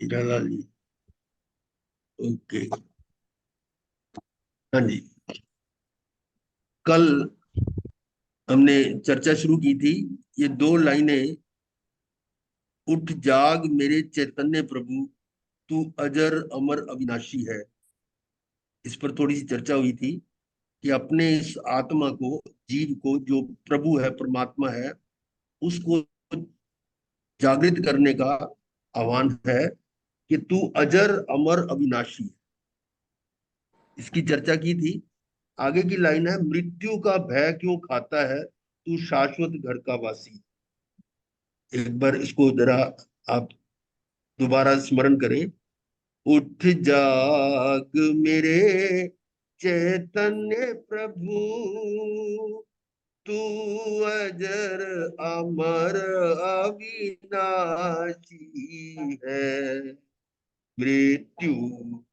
हीरालाल जी। Okay. हाँ जी। कल हमने चर्चा शुरू की थी। ये दो लाइनें, उठ जाग मेरे चैतन्य प्रभु, तू अजर अमर अविनाशी है, इस पर थोड़ी सी चर्चा हुई थी कि अपने इस आत्मा को, जीव को, जो प्रभु है, परमात्मा है, उसको जागृत करने का आह्वान है कि तू अजर अमर अविनाशी है। इसकी चर्चा की थी। आगे की लाइन है, मृत्यु का भय क्यों खाता है, तू शाश्वत घर का वासी। एक बार इसको जरा आप दोबारा स्मरण करें। उठ जाग मेरे चैतन्य प्रभु, तू अजर अमर अविनाशी है। मृत्यु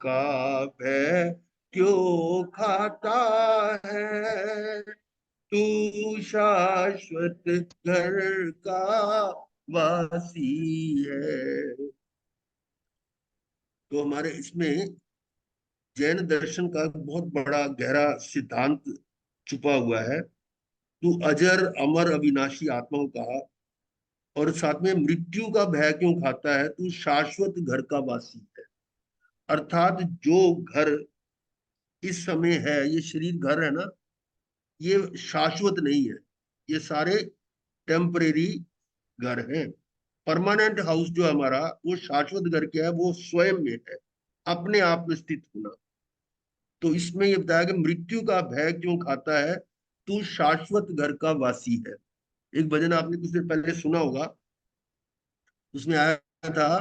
का भय क्यों खाता है, तू शाश्वत घर का वासी है। तो हमारे इसमें जैन दर्शन का बहुत बड़ा गहरा सिद्धांत छुपा हुआ है। तू अजर अमर अविनाशी आत्मा को कहा, और साथ में मृत्यु का भय क्यों खाता है, तू शाश्वत घर का वासी है। अर्थात जो घर इस समय है, ये शरीर घर है ना, ये शाश्वत नहीं है। ये सारे टेम्परेरी घर हैं। परमानेंट हाउस जो हमारा, वो शाश्वत घर क्या है, वो स्वयं में है, अपने आप में स्थित होना। तो इसमें ये बताया कि मृत्यु का भय क्यों खाता है, तू शाश्वत घर का वासी है। एक भजन आपने कुछ देर पहले सुना होगा, उसमें आया था,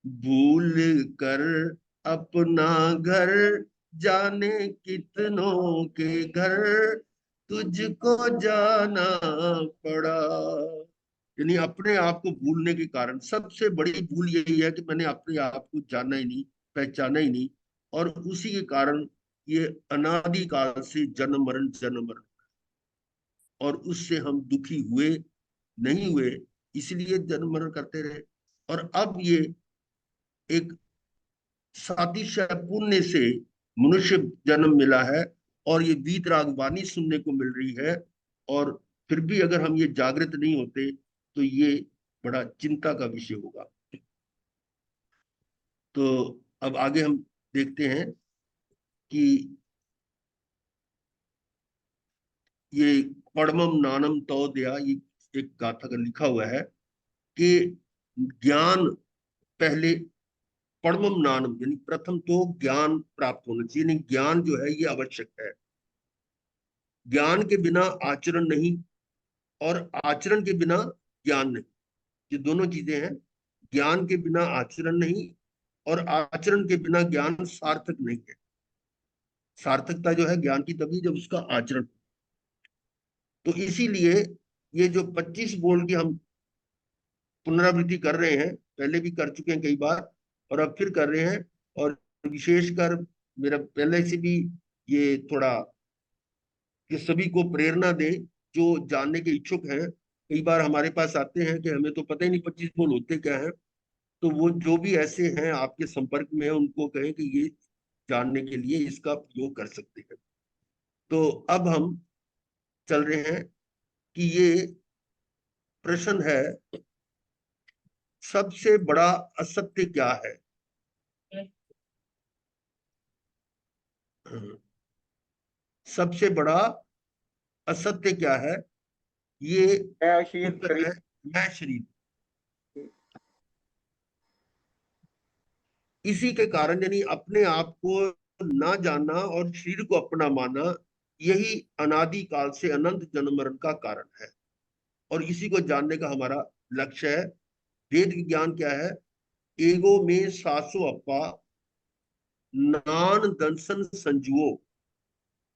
भूल कर अपना घर जाने कितनों के घर, तुझको जाना पड़ा। यानी अपने आप को भूलने के कारण सबसे बड़ी भूल यही है कि मैंने अपने आप को जाना ही नहीं, पहचाना ही नहीं। और उसी के कारण ये अनादि काल से जन्म मरण, और उससे हम दुखी हुए नहीं हुए, इसलिए जन्म मरण करते रहे। और अब ये एक सातिशय पुण्य से मनुष्य जन्म मिला है, और ये वीतराग वाणी सुनने को मिल रही है। और फिर भी अगर हम ये जागृत नहीं होते, तो ये बड़ा चिंता का विषय होगा। तो अब आगे हम देखते हैं कि ये पड़मम नानम तो दया, ये एक गाथा का लिखा हुआ है कि ज्ञान पहले, पड़मम नानम यानी प्रथम तो ज्ञान प्राप्त होना चाहिए, नहीं ज्ञान जो है ये आवश्यक है। ज्ञान के बिना आचरण नहीं, और आचरण के बिना ज्ञान नहीं। ये दोनों चीजें हैं। ज्ञान के बिना आचरण नहीं, और आचरण के बिना ज्ञान सार्थक नहीं है। सार्थकता जो है ज्ञान की तभी जब उसका आचरण। तो इसीलिए ये जो 25 बोल की हम पुनरावृत्ति कर रहे हैं, पहले भी कर चुके हैं कई बार, और अब फिर कर रहे हैं। और विशेषकर मेरा पहले से भी ये थोड़ा, कि सभी को प्रेरणा दें जो जानने के इच्छुक हैं। कई बार हमारे पास आते हैं कि हमें तो पता ही नहीं 25 बोल होते क्या है। तो वो जो भी ऐसे हैं आपके संपर्क में है, उनको कहें कि ये जानने के लिए इसका उपयोग कर सकते हैं। तो अब हम चल रहे हैं कि ये प्रश्न है, सबसे बड़ा असत्य क्या है। सबसे बड़ा असत्य क्या है, ये मैं शीत उत्तर शरीर। है, मैं शरीर। इसी के कारण, यानी अपने आप को ना जानना और शरीर को अपना मानना, यही अनादि काल से अनंत जन्म मरण का कारण है। और इसी को जानने का हमारा लक्ष्य है। वेद विज्ञान क्या है, एगो में सासो अप्पा, नान दंसन संजुओ।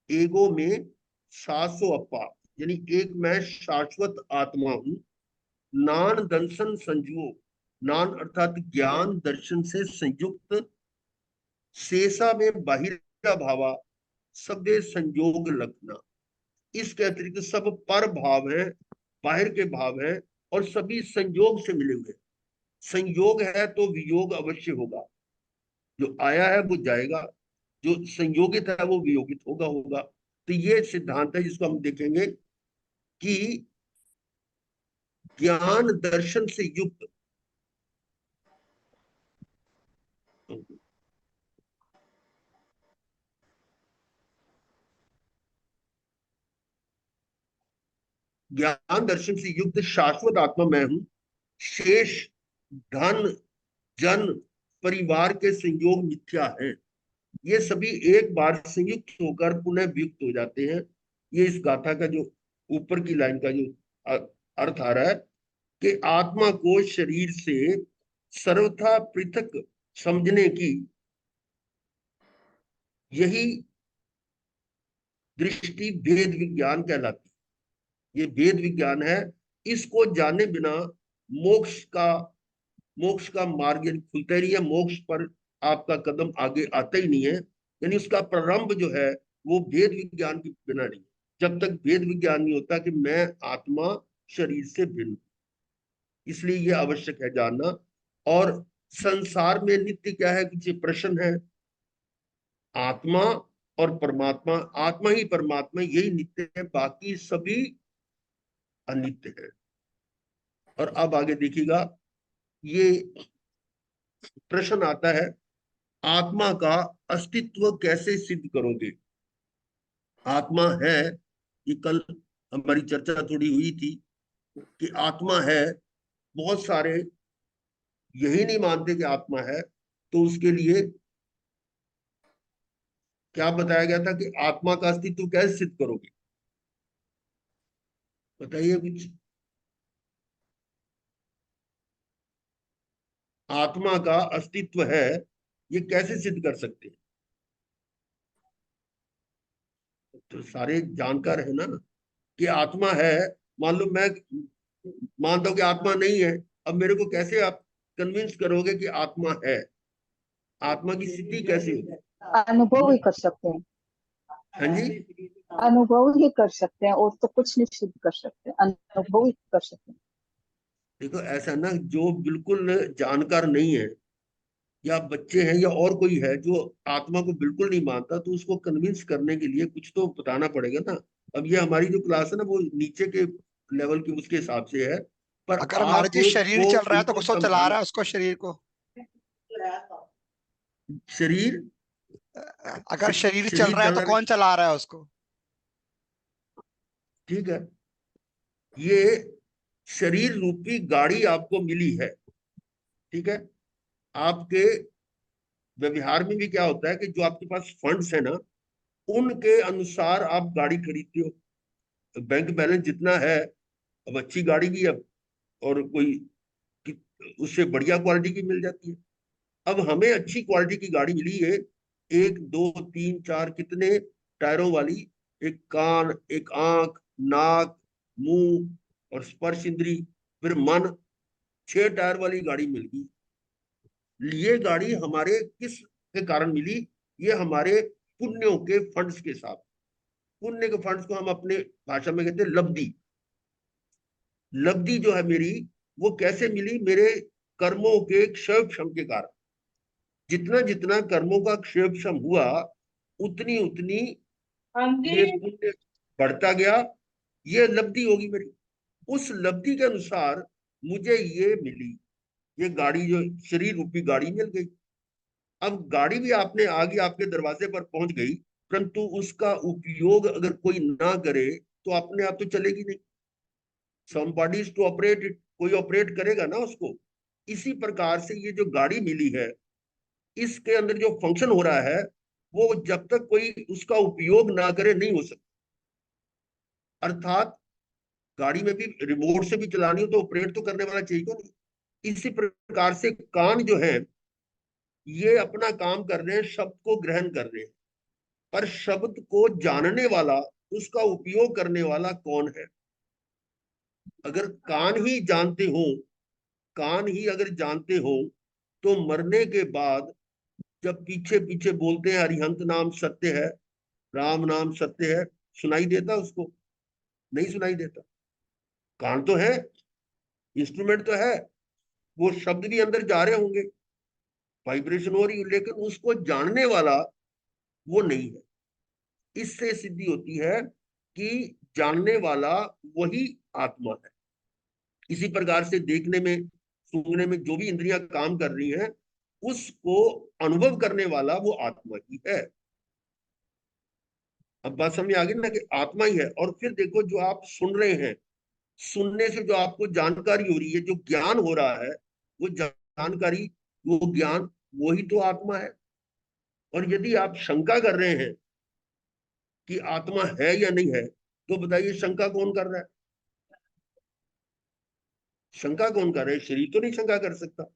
एगो में सासो अप्पा, यानी एक मैं शाश्वत आत्मा हूं। नान दर्शन संजुओ, नान अर्थात ज्ञान दर्शन से संयुक्त, शेषा में बाहिरा भावा, सभ्य संयोग लक्षणा। इसके अतिरिक्त सब पर भाव है, बाहर के भाव है, और सभी संयोग से मिले हुए। संयोग है तो वियोग अवश्य होगा। जो आया है वो जाएगा, जो संयोगित है वो वियोगित होगा होगा। तो ये सिद्धांत है जिसको हम देखेंगे कि ज्ञान दर्शन से युक्त, ज्ञान दर्शन से युक्त शाश्वत आत्मा मैं हूं। शेष धन, जन, परिवार के संयोग मिथ्या है। ये सभी एक बार संयुक्त होकर पुनः वियुक्त हो जाते हैं। ये इस गाथा का जो ऊपर की लाइन का जो अर्थ आ रहा है कि आत्मा को शरीर से सर्वथा पृथक समझने की यही दृष्टि भेद विज्ञान कहलाती है। ये भेद विज्ञान है। इसको जाने बिना मोक्ष का मार्ग यानी खुलता ही नहीं है। मोक्ष पर आपका कदम आगे आता ही नहीं है। यानी उसका प्रारंभ जो है वो भेद विज्ञान के बिना नहीं है। जब तक भेद विज्ञान नहीं होता कि मैं आत्मा शरीर से भिन्न, इसलिए यह आवश्यक है जानना। और संसार में नित्य क्या है, कुछ प्रश्न है। आत्मा और परमात्मा, आत्मा ही परमात्मा यही नित्य है, बाकी सभी अनित्य है। और अब आगे देखिएगा, ये प्रश्न आता है, आत्मा का अस्तित्व कैसे सिद्ध करोगे। आत्मा है, ये कल हमारी चर्चा थोड़ी हुई थी कि आत्मा है। बहुत सारे यही नहीं मानते कि आत्मा है, तो उसके लिए क्या बताया गया था कि आत्मा का अस्तित्व कैसे सिद्ध करोगे। बताइए कुछ। आत्मा का अस्तित्व है, ये कैसे सिद्ध कर सकते हैं। तो सारे जानकार है ना कि आत्मा है। मान लो मैं मानता हूं कि आत्मा नहीं है, अब मेरे को कैसे आप कन्विंस करोगे कि आत्मा है। आत्मा की स्थिति कैसी होगी। अनुभव ही कर सकते हैं। हाँ जी। अनुभव ही कर सकते हैं और तो कुछ नहीं सिद्ध कर सकते, अनुभव ही कर सकते हैं। देखो ऐसा ना, जो बिल्कुल जानकार नहीं है या बच्चे हैं या और कोई है जो आत्मा को बिल्कुल नहीं मानता, तो उसको कन्विंस करने के लिए कुछ तो बताना पड़ेगा ना। अब ये हमारी जो क्लास है ना वो नीचे के लेवल की उसके हिसाब से है, पर अगर महाराज आप जी शरीर को चल रहा है तो बिल्कुल किसको चला समझाना। रहा है उसको, शरीर को? शरीर, अगर शरीर चल शरीर रहा है तो चलना, कौन चला रहा है उसको? ठीक है। ये शरीर रूपी गाड़ी आपको मिली है, ठीक है। आपके व्यवहार में भी क्या होता है कि जो आपके पास फंड्स है ना, उनके अनुसार आप गाड़ी खरीदते हो। बैंक बैलेंस जितना है, अब अच्छी गाड़ी की अब और कोई उससे बढ़िया क्वालिटी की मिल जाती है। अब हमें अच्छी क्वालिटी की गाड़ी मिली है, एक दो तीन चार कितने टायरों वाली, एक कान, एक आंख, नाक, मुंह और स्पर्श इंद्री, फिर मन, 6 टायर वाली गाड़ी मिल गई। ये गाड़ी हमारे किस के कारण मिली, ये हमारे पुण्यों के फंड्स के साथ। पुण्य के फंड्स को हम अपने भाषा में कहते हैं लब्धि। लब्धि जो है मेरी, वो कैसे मिली, मेरे कर्मों के क्षय क्षम के कारण। जितना जितना कर्मों का क्षय क्षम हुआ, उतनी उतनी ये पुण्य बढ़ता गया। ये लब्धि होगी मेरी। उस लब्धि के अनुसार मुझे ये मिली, ये गाड़ी जो शरीर रूपी गाड़ी मिल गई। अब गाड़ी भी आपने आगे आपके दरवाजे पर पहुंच गई, परंतु उसका उपयोग अगर कोई ना करे तो अपने आप तो चलेगी नहीं। somebody is to operate it, कोई ऑपरेट करेगा ना उसको। इसी प्रकार से ये जो गाड़ी मिली है, इसके अंदर जो फंक्शन हो रहा है, वो जब तक कोई उसका उपयोग ना करे नहीं हो सकता। अर्थात गाड़ी में भी रिमोट से भी चलानी हो तो ऑपरेट तो करने वाला चाहिए नहीं। इसी प्रकार से कान जो है, ये अपना काम कर रहे हैं, शब्द को ग्रहण कर रहे हैं, पर शब्द को जानने वाला, उसका उपयोग करने वाला कौन है। अगर कान ही जानते हो, कान ही अगर जानते हो, तो मरने के बाद जब पीछे पीछे बोलते हैं हरिहंत नाम सत्य है, राम नाम सत्य है, सुनाई देता उसको? नहीं सुनाई देता। कान तो है, इंस्ट्रूमेंट तो है, वो शब्द भी अंदर जा रहे होंगे, वाइब्रेशन हो रही है, लेकिन उसको जानने वाला वो नहीं है। इससे सिद्धि होती है कि जानने वाला वही आत्मा है। इसी प्रकार से देखने में, सूंघने में जो भी इंद्रियां काम कर रही हैं, उसको अनुभव करने वाला वो आत्मा ही है। अब बात समझ आ गई ना कि आत्मा ही है। और फिर देखो, जो आप सुन रहे हैं, सुनने से जो आपको जानकारी हो रही है, जो ज्ञान हो रहा है, वो जानकारी, वो ज्ञान, वही तो आत्मा है। और यदि आप शंका कर रहे हैं कि आत्मा है या नहीं है, तो बताइए शंका कौन कर रहा है? शंका कौन कर रहा है? शरीर तो नहीं शंका कर सकता।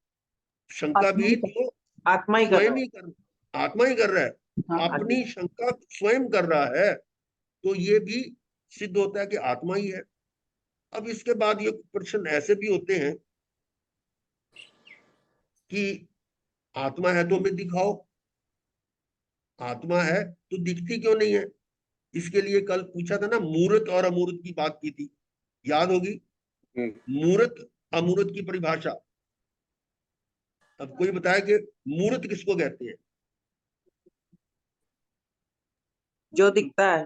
शंका आत्मा भी ही तो आत्मा ही कर स्वयं रहा ही कर, आत्मा ही कर रहा है। हाँ। है। हाँ जी। अपनी शंका स्वयं कर रहा है, तो ये भी सिद्ध होता है कि आत्मा ही है। अब इसके बाद ये प्रश्न ऐसे भी होते हैं कि आत्मा है तो हमें दिखाओ, आत्मा है तो दिखती क्यों नहीं है? इसके लिए कल पूछा था ना, मूर्त और अमूर्त की बात की थी, याद होगी। मूर्त अमूर्त की परिभाषा। अब कोई बताया कि मूर्त किसको कहते हैं? जो दिखता है,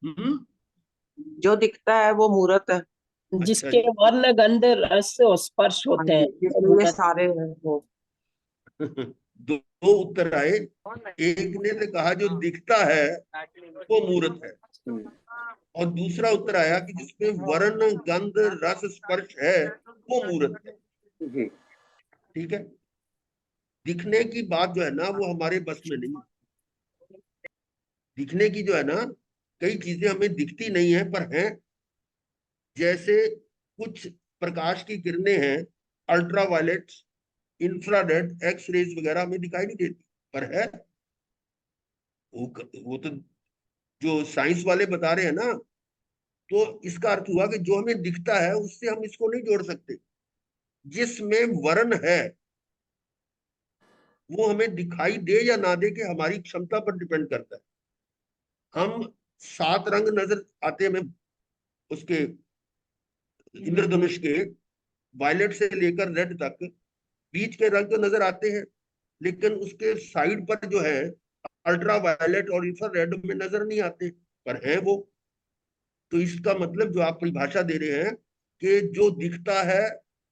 हम्म। जो दिखता है वो मूर्त है। अच्छा जिसके जी। वर्ण गंध रस और स्पर्श हाँ होते जी, हैं, वो इसलिए ये मूर्त। सारे हैं वो। दो उत्तर आए। एक ने तो कहा जो दिखता है वो मूर्त है, और दूसरा उत्तर आया कि जिसमें वर्ण गंध रस स्पर्श है वो मूर्त है। ठीक है। दिखने की बात जो है ना, वो हमारे बस में नहीं। दिखने की जो है ना, कई चीजें हमें दिखती नहीं है पर हैं। जैसे कुछ प्रकाश की किरणें हैं, अल्ट्रावायलेट, इंफ्रारेड, एक्स रेज वगैरह, हमें दिखाई नहीं देती पर है। वो तो जो साइंस वाले बता रहे हैं ना, तो इसका अर्थ हुआ कि जो हमें दिखता है उससे हम इसको नहीं जोड़ सकते। जिसमें वर्ण है वो हमें दिखाई दे या ना दे, कि हमारी क्षमता पर डिपेंड करता है। हम 7 रंग नजर आते हैं हमें, उसके इंद्रधनुष के, वायलेट से लेकर रेड तक, बीच के रंग तो नजर आते हैं, लेकिन उसके साइड पर जो है अल्ट्रा वायलेट और इंफ्रारेड में नजर नहीं आते, पर है वो। तो इसका मतलब जो आप परिभाषा दे रहे हैं कि जो दिखता है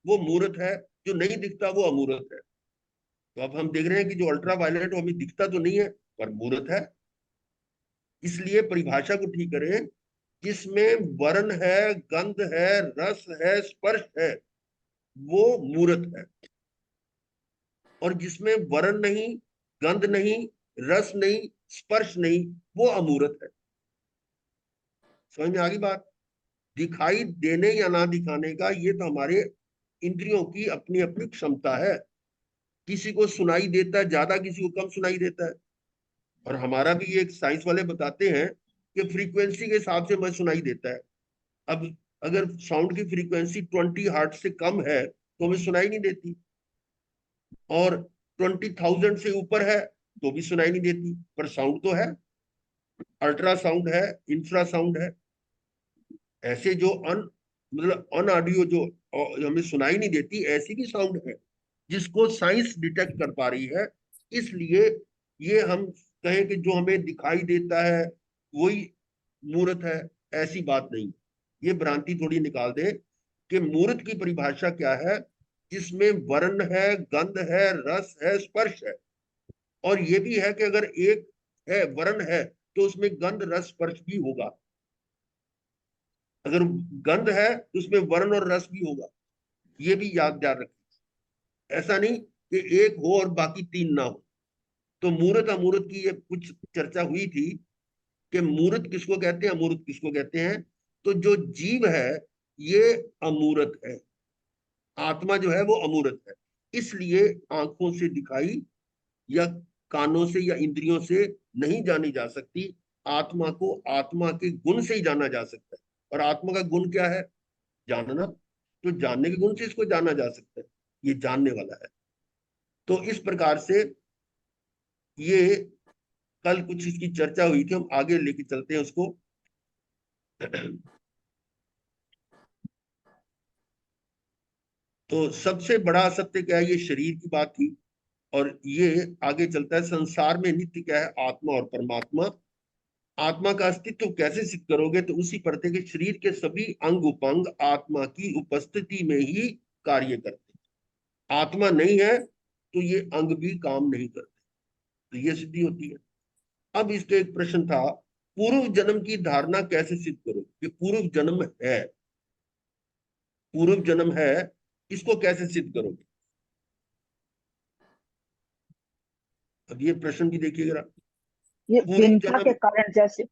वो मूर्त है, जो नहीं दिखता वो अमूर्त है। तो अब हम देख रहे हैं कि जो अल्ट्रा वायलेट हमें दिखता तो नहीं है पर मूर्त है। इसलिए परिभाषा को ठीक करें, जिसमें वर्ण है, गंध है, रस है, स्पर्श है, वो मूर्त है। और जिसमें वर्ण नहीं, गंध नहीं, रस नहीं, स्पर्श नहीं, वो अमूर्त है। समझ में आ गई बात? दिखाई देने या ना दिखाने का ये तो हमारे इंद्रियों की अपनी अपनी क्षमता है। किसी को सुनाई देता है ज्यादा, किसी को कम सुनाई देता है। और हमारा भी एक साइंस वाले बताते हैं कि फ्रीक्वेंसी के हिसाब से हमें सुनाई देता है। अब अगर साउंड की फ्रीक्वेंसी 20 हर्ट्ज से कम है तो हमें सुनाई नहीं देती, और 20,000 से ऊपर है तो भी सुनाई नहीं देती, पर साउंड तो है। अल्ट्रासाउंड है, इंफ्रासाउंड है, ऐसे जो मतलब अन ऑडियो जो हमें सुनाई नहीं देती, ऐसी भी साउंड है जिसको साइंस डिटेक्ट कर पा रही है। इसलिए ये हम कहें कि जो हमें दिखाई देता है वही मूर्त है, ऐसी बात नहीं। ये भ्रांति थोड़ी निकाल दे कि मूर्त की परिभाषा क्या है, जिसमें वर्ण है, गंध है, रस है, स्पर्श है। और ये भी है कि अगर एक है वर्ण है तो उसमें गंध रस स्पर्श भी होगा। अगर गंध है तो उसमें वर्ण और रस भी होगा। ये भी याद रखें। ऐसा नहीं कि एक हो और बाकी 3 ना हो। तो मूर्त अमूर्त की ये कुछ चर्चा हुई थी कि मूर्त किसको कहते हैं, अमूर्त किसको कहते हैं। तो जो जीव है ये अमूर्त है, आत्मा जो है वो अमूर्त है। इसलिए आंखों से दिखाई या कानों से या इंद्रियों से नहीं जानी जा सकती। आत्मा को आत्मा के गुण से ही जाना जा सकता है। और आत्मा का गुण क्या है? जानना। तो जानने के गुण से इसको जाना जा सकता है, ये जानने वाला है। तो इस प्रकार से ये कल कुछ इसकी चर्चा हुई थी, हम आगे लेके चलते हैं उसको। तो सबसे बड़ा सत्य क्या है, ये शरीर की बात थी। और ये आगे चलता है, संसार में नित्य क्या है, आत्मा और परमात्मा। आत्मा का अस्तित्व कैसे सिद्ध करोगे, तो उसी पर थे कि शरीर के सभी अंग उपंग आत्मा की उपस्थिति में ही कार्य करते हैं। आत्मा नहीं है तो ये अंग भी काम नहीं करते, तो ये सिद्धि होती है। अब इसका एक प्रश्न था, पूर्व जन्म की धारणा कैसे सिद्ध करो, कि पूर्व जन्म है, पूर्व जन्म है, इसको कैसे सिद्ध करोगे। अब ये प्रश्न भी देखिए जरा, ये पूर्व भिन्नता के जन्म। कारण, जैसे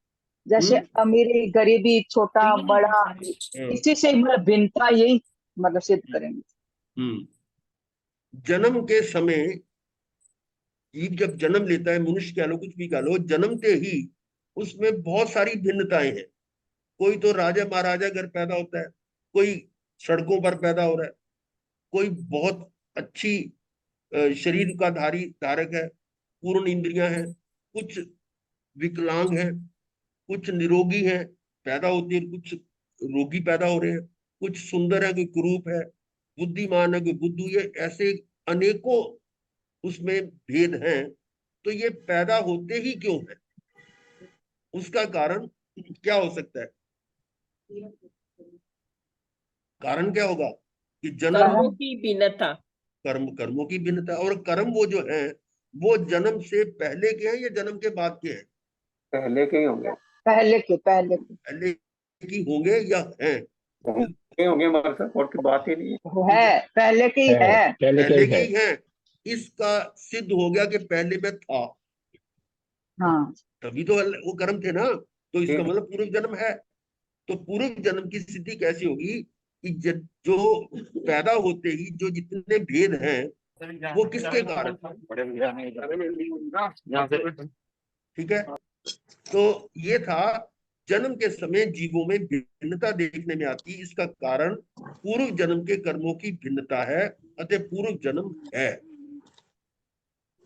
जैसे हम्म अमीरी गरीबी छोटा बड़ा, हम्म इसी से मतलब भिन्नता यही मतलब सिद्ध करेंगे। हम्म। जन्म के समय जीव जब जन्म लेता है, मनुष्य कह लो कुछ भी कह लो, जन्मते ही उसमें बहुत सारी भिन्नताएं हैं। कोई तो राजा महाराजा घर पैदा होता है, कोई सड़कों पर पैदा हो रहा है, कोई बहुत अच्छी शरीर का धारक है, पूर्ण इंद्रियां हैं, कुछ विकलांग हैं, कुछ निरोगी हैं, पैदा होते हैं, कुछ रोगी पैदा हो रहे हैं, कुछ सुंदर है, कोई कुरूप है, बुद्धिमान है, कोई बुद्धू, ये ऐसे अनेकों उसमें भेद हैं। तो ये पैदा होते ही क्यों है, उसका कारण क्या हो सकता है, कारण क्या होगा कि जन्म, कर्मों की भिन्नता। कर्मों की भिन्नता। और कर्म वो जो है, वो जन्म से पहले के हैं या जन्म के बाद के हैं, पहले के ही होंगे। पहले के पहले की होंगे या हैं। पहले होंगे हमारे साथ, और की बात ही नहीं है। है, पहले की है। पहले क्या पहले ही के है। ही हैं, इसका सिद्ध हो गया कि पहले में था, हाँ, तभी तो वो कर्म थे ना, तो इसका ठीक। मतलब पूर्व जन्म है। तो पूर्व जन्म की स्थिति कैसी होगी कि जो पैदा होते ही जो जितने भेद हैं, वो किसके कारण, ठीक है। तो ये था, जन्म के समय जीवों में भिन्नता देखने में आती, इसका कारण पूर्व जन्म के कर्मों की भिन्नता है, अतः पूर्व जन्म है।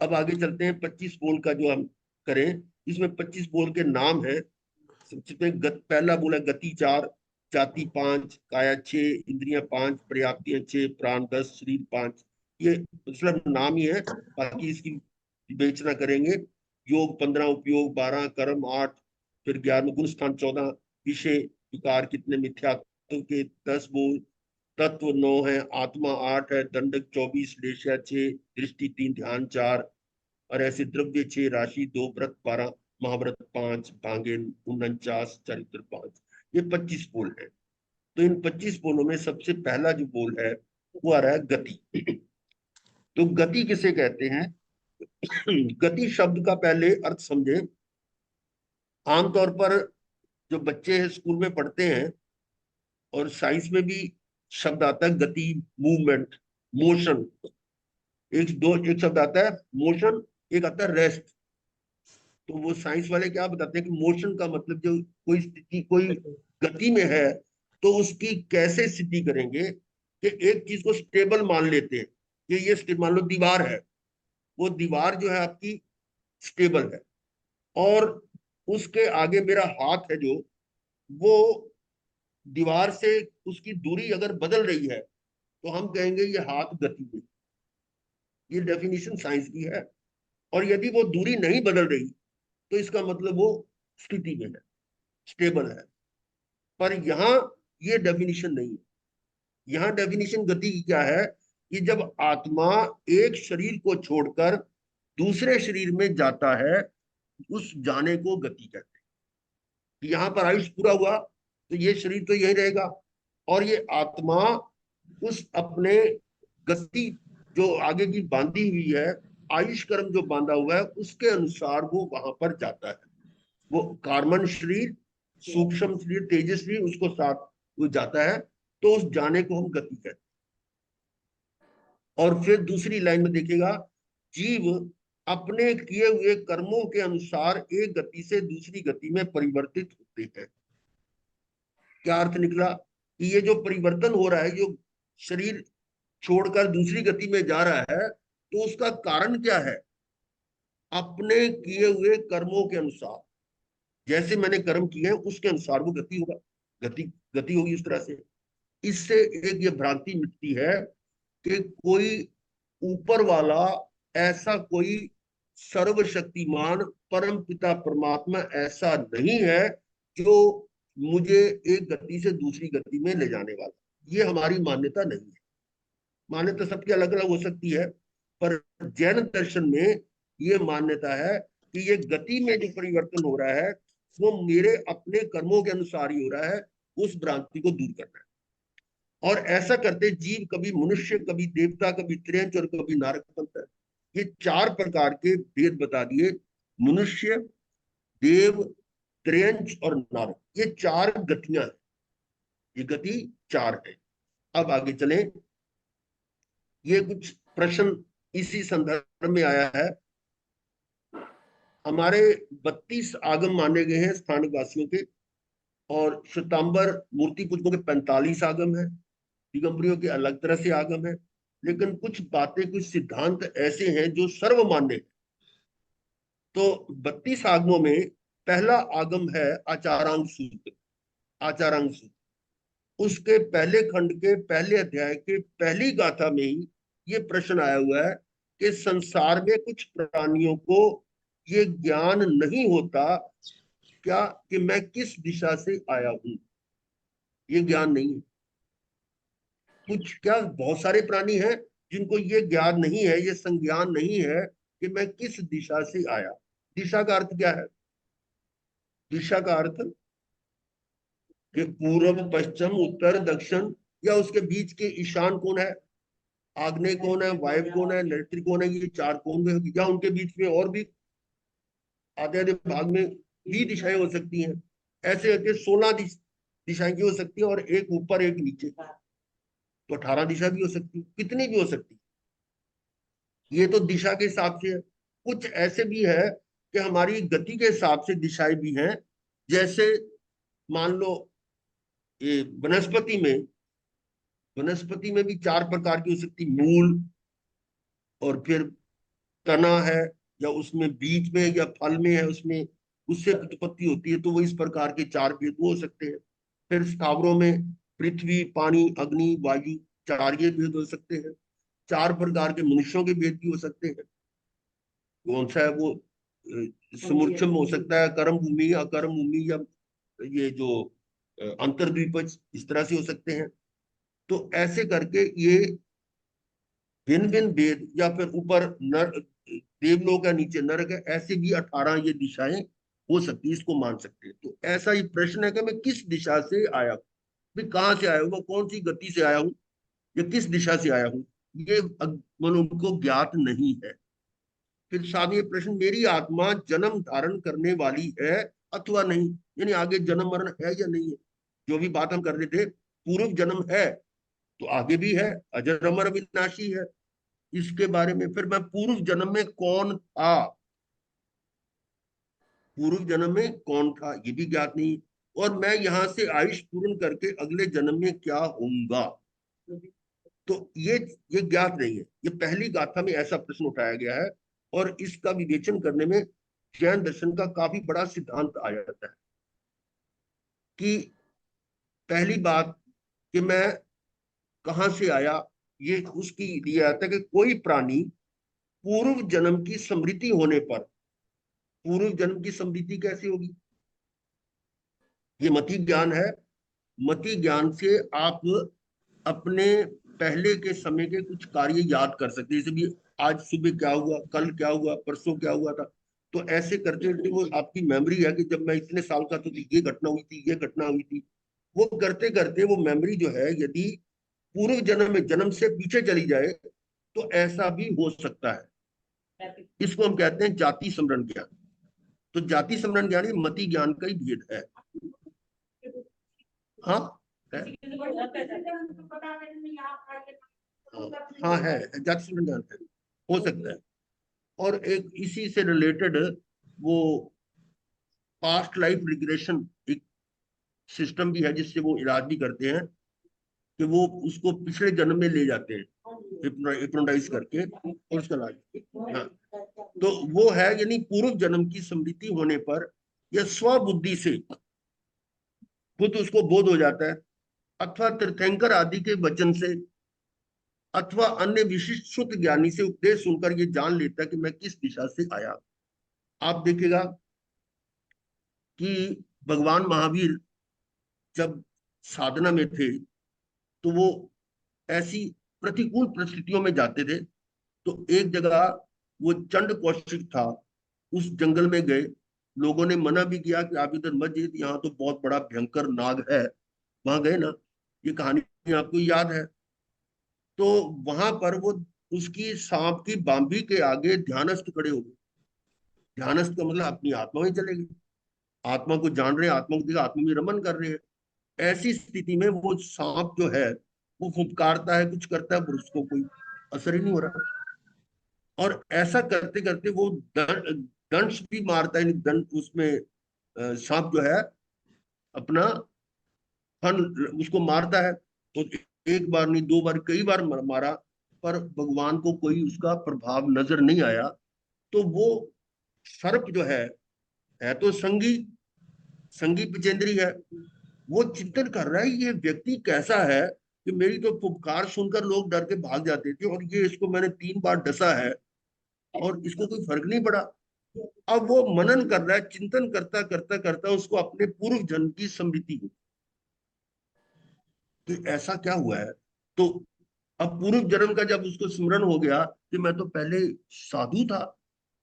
अब आगे चलते हैं, 25 बोल का जो हम करें, इसमें 25 बोल के नाम है। सबसे पहला बोला गति 4, जाति 5, काया 6, इंद्रियां 5, पर्याप्तियां 6, प्राण 10, शरीर 5। ये मतलब नाम ही है, बाकी इसकी विवेचना करेंगे। योग 15, उपयोग 12, कर्म 8, फिर ज्ञान गुण स्थान 14, विषय विकार कितने, मिथ्यात्व के 10 बोल, तत्व 9 है, आत्मा 8 है, दंडक 24, लेशा 6, दृष्टि 3, ध्यान 4, और ऐसे द्रव्य 6, राशि 2, व्रत 12, महाव्रत 5, भांगे 49, चरित्र 5। ये 25 बोल है। तो इन 25 बोलों में सबसे पहला जो बोल है वो आ रहा है गति। तो गति किसे कहते हैं, गति शब्द का पहले अर्थ समझे। आमतौर पर जो बच्चे स्कूल में पढ़ते हैं, और साइंस में भी शब्द आता है गति, मूवमेंट, मोशन। एक शब्द आता है मोशन, एक आता है रेस्ट। तो वो साइंस वाले क्या बताते हैं कि मोशन का मतलब जो कोई स्थिति कोई गति में है, तो उसकी कैसे स्थिति करेंगे, कि एक चीज को स्टेबल मान लेते हैं कि ये मान लो दीवार है, वो दीवार जो है आपकी स्टेबल है, और उसके आगे मेरा हाथ है जो, वो दीवार से उसकी दूरी अगर बदल रही है, तो हम कहेंगे ये हाथ गति में। ये डेफिनेशन साइंस की है। और यदि वो दूरी नहीं बदल रही, तो इसका मतलब वो स्थिति में है, स्टेबल है। पर यहाँ ये डेफिनेशन नहीं है। यहाँ डेफिनेशन गति की क्या है, कि जब आत्मा एक शरीर को छोड़कर दूसरे शरीर में जाता है, उस जाने को गति कहते हैं। कि यहाँ पर आयुष पूरा हुआ, तो ये शरीर तो यही रहेगा, और ये आत्मा उस अपने गति जो आगे की बांधी हुई है, आयुष कर्म जो बांधा हुआ है, उसके अनुसार वो वहां पर जाता है। वो कार्बन शरीर, सूक्ष्म शरीर, तेजस्वी, उसको साथ वो जाता है, तो उस जाने को हम गति कहते हैं। और फिर दूसरी लाइन में देखिएगा, जीव अपने किए हुए कर्मों के अनुसार एक गति से दूसरी गति में परिवर्तित होते हैं। क्या अर्थ निकला, कि ये जो परिवर्तन हो रहा है, जो शरीर छोड़कर दूसरी गति में जा रहा है, तो उसका कारण क्या है, अपने किए हुए कर्मों के अनुसार। जैसे मैंने कर्म किए हैं उसके अनुसार वो गति होगा, गति गति होगी उस तरह से। इससे एक ये भ्रांति मिटती है कि कोई ऊपर वाला, ऐसा कोई सर्वशक्तिमान परम पिता परमात्मा ऐसा नहीं है जो मुझे एक गति से दूसरी गति में ले जाने वाला। ये हमारी मान्यता नहीं है। मान्यता सबकी अलग अलग हो सकती है, पर जैन दर्शन में ये मान्यता है कि ये गति में जो परिवर्तन हो रहा है वो मेरे अपने कर्मों के अनुसार ही हो रहा है। उस भ्रांति को दूर करना है। और ऐसा करते जीव कभी मनुष्य, कभी देवता, कभी त्रियंच और कभी नारक बनता है। ये 4 प्रकार के भेद बता दिए, मनुष्य, देव, त्रियंच और नारक। ये 4 गतियां हैं। ये गति 4 है। अब आगे चले। ये कुछ प्रश्न इसी संदर्भ में आया है। हमारे 32 आगम माने गए हैं स्थानिक वासियों के, और श्वेतांबर मूर्ति पूजकों के 45 आगम है। दिगंबरियों के अलग तरह से आगम है। लेकिन कुछ बातें, कुछ सिद्धांत ऐसे हैं जो सर्वमान्य है। तो 32 आगमों में पहला आगम है आचारांग सूत्र। आचारांग सूत्र, उसके पहले खंड के पहले अध्याय के पहली गाथा में ही ये प्रश्न आया हुआ है कि संसार में कुछ प्राणियों को ये ज्ञान नहीं होता क्या कि मैं किस दिशा से आया हूं। ये ज्ञान नहीं है। कुछ क्या, बहुत सारे प्राणी हैं जिनको ये ज्ञान नहीं है, ये संज्ञान नहीं है कि मैं किस दिशा से आया। दिशा का अर्थ क्या है? दिशा का अर्थ कि पूर्व, पश्चिम, उत्तर, दक्षिण, या उसके बीच के ईशान कौन है, आग्नेय कौन है, वायव्य कौन है, नैऋत्य कौन है। ये 4 कौन है, या उनके बीच में और भी आधे आधे भाग में भी दिशाएं हो सकती हैं। ऐसे करके 16 दिशाएं की हो सकती है, और एक ऊपर एक नीचे, तो 18 दिशा भी हो सकती है, कितनी भी हो सकती है। ये तो दिशा के हिसाब से है। कुछ ऐसे भी है कि हमारी गति के हिसाब से दिशाएं भी हैं। जैसे मान लो ये वनस्पति में भी 4 प्रकार की हो सकती, मूल, और फिर तना है, या उसमें बीज में या फल में है, उसमें उससे उत्पत्ति होती है। तो वो इस प्रकार के 4 भेद हो सकते हैं। फिर स्थावरों में पृथ्वी, पानी, अग्नि, वायु, 4 ये भेद हो सकते हैं। 4 प्रकार के मनुष्यों के भेद भी हो सकते हैं। कौन सा है वो, समुच्चम हो सकता है, कर्म भूमि, अकर्म भूमि, या ये जो अंतर्द्वीपज, इस तरह से हो सकते हैं। तो ऐसे करके ये भिन्न भिन्न भेद, या फिर ऊपर नर देवलोक है, नीचे नरक है, ऐसे भी 18 ये दिशाएं हो सकती है। इसको मान सकते हैं। तो ऐसा ही प्रश्न है कि मैं किस दिशा से आया हूँ, मैं कहाँ से आया हूँ, मैं कौन सी गति से आया हूँ, या किस दिशा से आया हूँ, ये उनको ज्ञात नहीं है। फिर साथ ये प्रश्न, मेरी आत्मा जन्म धारण करने वाली है अथवा नहीं, यानी आगे जन्म मरण है या नहीं है। जो भी बात हम कर रहे थे, पूर्व जन्म है तो आगे भी है, अजर अमर अविनाशी है। इसके बारे में फिर मैं पूर्व जन्म में कौन था, पूर्व जन्म में कौन था, ये भी ज्ञात नहीं। और मैं यहां से आयुष पूर्ण करके अगले जन्म में क्या होऊंगा, तो ये ज्ञात नहीं है। ये पहली गाथा में ऐसा प्रश्न उठाया गया है, और इसका विवेचन करने में जैन दर्शन का काफी बड़ा सिद्धांत आ जाता है। कि पहली बात कि मैं कहां से आया, ये उसकी लिए आता है कि कोई प्राणी पूर्व जन्म की स्मृति होने पर, पूर्व जन्म की स्मृति कैसे होगी, ये मति ज्ञान है। मति ज्ञान से आप अपने पहले के समय के कुछ कार्य याद कर सकते हैं। जैसे भी आज सुबह क्या हुआ, कल क्या हुआ, परसों क्या हुआ था। तो ऐसे करते करते वो आपकी मेमोरी है कि जब मैं इतने साल का था तो ये घटना हुई थी, ये घटना हुई थी। वो करते करते वो मेमोरी जो है, यदि पूर्व जन्म में जन्म से पीछे चली जाए तो ऐसा भी हो सकता है। इसको हम कहते हैं जाति स्मरण ज्ञान। तो जाति स्मरण ज्ञान ये मति ज्ञान का ही भेद है। हाँ है, हाँ है, जाति स्मरण ज्ञान है, हो सकता है। और एक इसी से रिलेटेड वो पास्ट लाइफ रिग्रेशन एक सिस्टम भी है, जिससे वो इलाज भी करते हैं कि वो उसको पिछले जन्म में ले जाते हैं हिप्नोटाइज करके, और उसका इलाज। हाँ, तो वो है, यानी पूर्व जन्म की स्मृति होने पर या स्वबुद्धि से खुद उसको बोध हो जाता है, अथवा तीर्थंकर आदि के वचन से, अथवा अन्य विशिष्ट शुद्ध ज्ञानी से उपदेश सुनकर ये जान लेता है कि मैं किस दिशा से आया। आप देखिएगा कि भगवान महावीर जब साधना में थे तो वो ऐसी प्रतिकूल परिस्थितियों में जाते थे। तो एक जगह वो चंड कौशिक था, उस जंगल में गए। लोगों ने मना भी किया कि आप इधर मत जाइए, यहाँ तो बहुत बड़ा भयंकर नाग है। वहां गए ना, ये कहानी आपको याद है। तो वहां पर वो उसकी सांप की बांबी के आगे ध्यानस्थ खड़े हो गए। ध्यानस्थ का मतलब अपनी आत्मा में चले गए, आत्मा को जान रहे हैं, आत्मा को देखा, आत्मा में रमन कर रहे हैं। ऐसी स्थिति में वो सांप जो है वो फुफकारता है, कुछ करता है, पर उसको कोई असर ही नहीं हो रहा। और ऐसा करते करते वो दंश भी मारता है, दंड उसमें सांप जो है अपना फन उसको मारता है। तो एक बार नहीं, दो बार, कई बार मारा, पर भगवान को कोई उसका प्रभाव नजर नहीं आया। तो वो सर्प जो है तो संगी संगी पिचेंद्री है। वो चिंतन कर रहा है ये व्यक्ति कैसा है कि मेरी तो पुकार सुनकर लोग डर के भाग जाते थे, और ये इसको मैंने 3 बार डसा है और इसको कोई फर्क नहीं पड़ा। अब वो मनन कर रहा है, चिंतन करता करता करता उसको अपने पूर्व जन्म की स्मृति हुई कि ऐसा क्या हुआ है। तो अब पूर्व जन्म का जब उसको स्मरण हो गया कि मैं तो पहले साधु था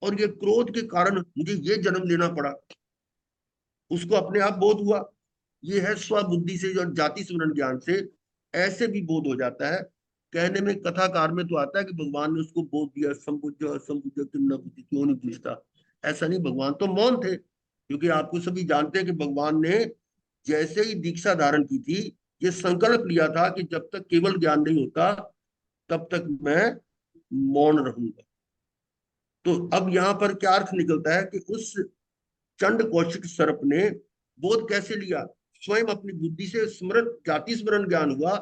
और ये क्रोध के कारण मुझे ये जन्म लेना पड़ा, उसको अपने आप बोध हुआ। ये है स्वबुद्धि से और जाति स्मरण ज्ञान से ऐसे भी बोध हो जाता है। कहने में कथाकार में तो आता है कि भगवान ने उसको बोध दिया, संबुद्ध संबुद्ध किन्ना बुद्धि क्यों नहीं पूछता। ऐसा नहीं, भगवान तो मौन थे, क्योंकि आपको सभी जानते हैं कि भगवान ने जैसे ही दीक्षा धारण की थी ये संकल्प लिया था कि जब तक केवल ज्ञान नहीं होता तब तक मैं मौन रहूंगा। तो अब यहाँ पर क्या अर्थ निकलता है कि उस चंड कौशिक सर्प ने बोध कैसे लिया, स्वयं अपनी बुद्धि से स्मरण, जाति स्मरण ज्ञान हुआ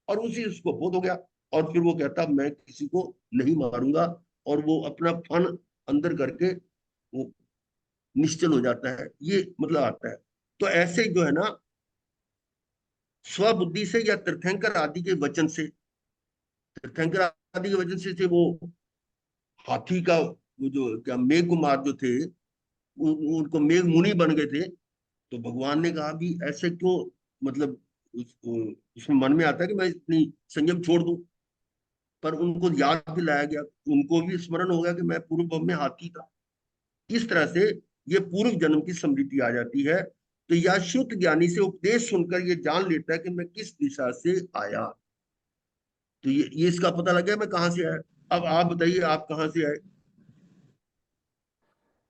और उसी उसको बोध हो गया। और फिर वो कहता मैं किसी को नहीं मारूंगा, और वो अपना फन अंदर करके वो निश्चल हो जाता है। ये मतलब आता है। तो ऐसे जो है ना, स्वबुद्धि से या तीर्थंकर आदि के वचन से, तीर्थंकर आदि के वचन से वो हाथी का वो जो क्या मेघ कुमार जो थे उनको मेघ मुनि बन गए थे। तो भगवान ने कहा भी ऐसे क्यों, मतलब उसमें मन में आता है कि मैं इतनी संयम छोड़ दूं। पर उनको याद दिलाया गया, उनको भी स्मरण हो गया कि मैं पूर्व जन्म में हाथी था। इस तरह से ये पूर्व जन्म की स्मृति आ जाती है। तो यह शुद्ध ज्ञानी से उपदेश सुनकर ये जान लेता है कि मैं किस दिशा से आया। तो ये इसका पता लग गया मैं कहाँ से आया। अब आप बताइए आप कहाँ से आए।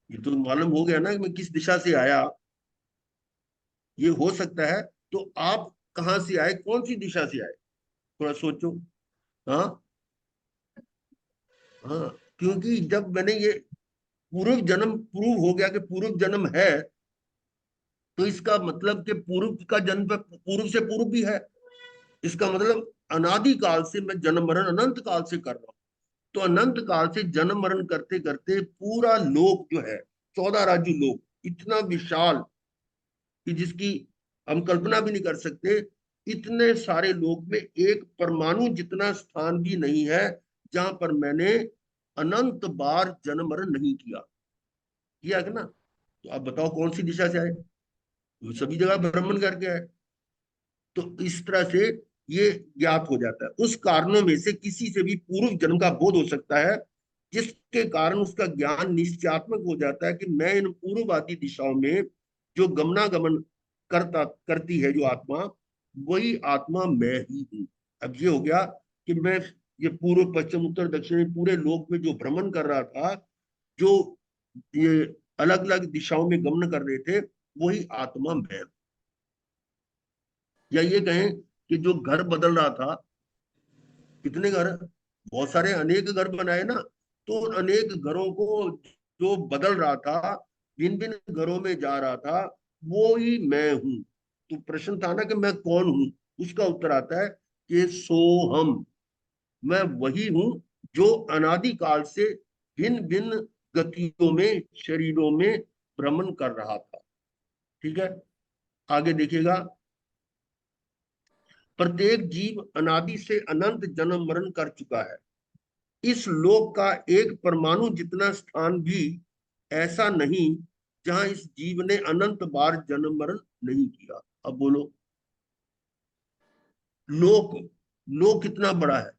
ये तो मालूम हो गया ना कि मैं किस दिशा से आया। ये हो सकता है। तो आप कहाँ से आए, कौन सी दिशा से आए, थोड़ा सोचो। हाँ, हाँ, क्योंकि जब मैंने ये पूर्व जन्म प्रूव हो गया कि पूर्व जन्म है, तो इसका मतलब कि पूर्व का जन्म पूर्व से पूर्व भी है। इसका मतलब अनादि काल से मैं जन्म मरण अनंत काल से कर रहा हूँ। तो अनंत काल से जन्म मरण करते करते पूरा लोक जो है, 14 राज्य लोक, इतना विशाल कि जिसकी हम कल्पना भी नहीं कर सकते। इतने सारे लोक में एक परमाणु जितना स्थान भी नहीं है जहां पर मैंने अनंत बार जन्म मरण नहीं किया है ना। तो आप बताओ कौन सी दिशा से आए। वो सभी जगह भ्रमण करके आए। तो इस तरह से ये ज्ञात हो जाता है। उस कारणों में से किसी से भी पूर्व जन्म का बोध हो सकता है, जिसके कारण उसका ज्ञान निश्चयात्मक हो जाता है कि मैं इन पूर्ववादी दिशाओं में जो गमनागमन करती है जो आत्मा, वही आत्मा मैं ही हूँ। अब ये हो गया कि मैं ये पूर्व पश्चिम उत्तर दक्षिण पूरे लोक में जो भ्रमण कर रहा था, जो ये अलग अलग दिशाओं में गमन कर रहे थे, वही आत्मा मैं। या ये कहें कि जो घर बदल रहा था, कितने घर, बहुत सारे अनेक घर बनाए ना, तो उन अनेक घरों को जो बदल रहा था, जिन जिन घरों में जा रहा था, वो ही मैं हूं। तो प्रश्न था ना कि मैं कौन हूं, उसका उत्तर आता है कि सोहम, मैं वही हूं जो अनादि काल से भिन्न भिन्न गतियों में शरीरों में भ्रमण कर रहा था। ठीक है, आगे देखिएगा। प्रत्येक जीव अनादि से अनंत जन्म मरण कर चुका है। इस लोक का एक परमाणु जितना स्थान भी ऐसा नहीं जहां इस जीव ने अनंत बार जन्म मरण नहीं किया। अब बोलो, लोक, लोक कितना बड़ा है?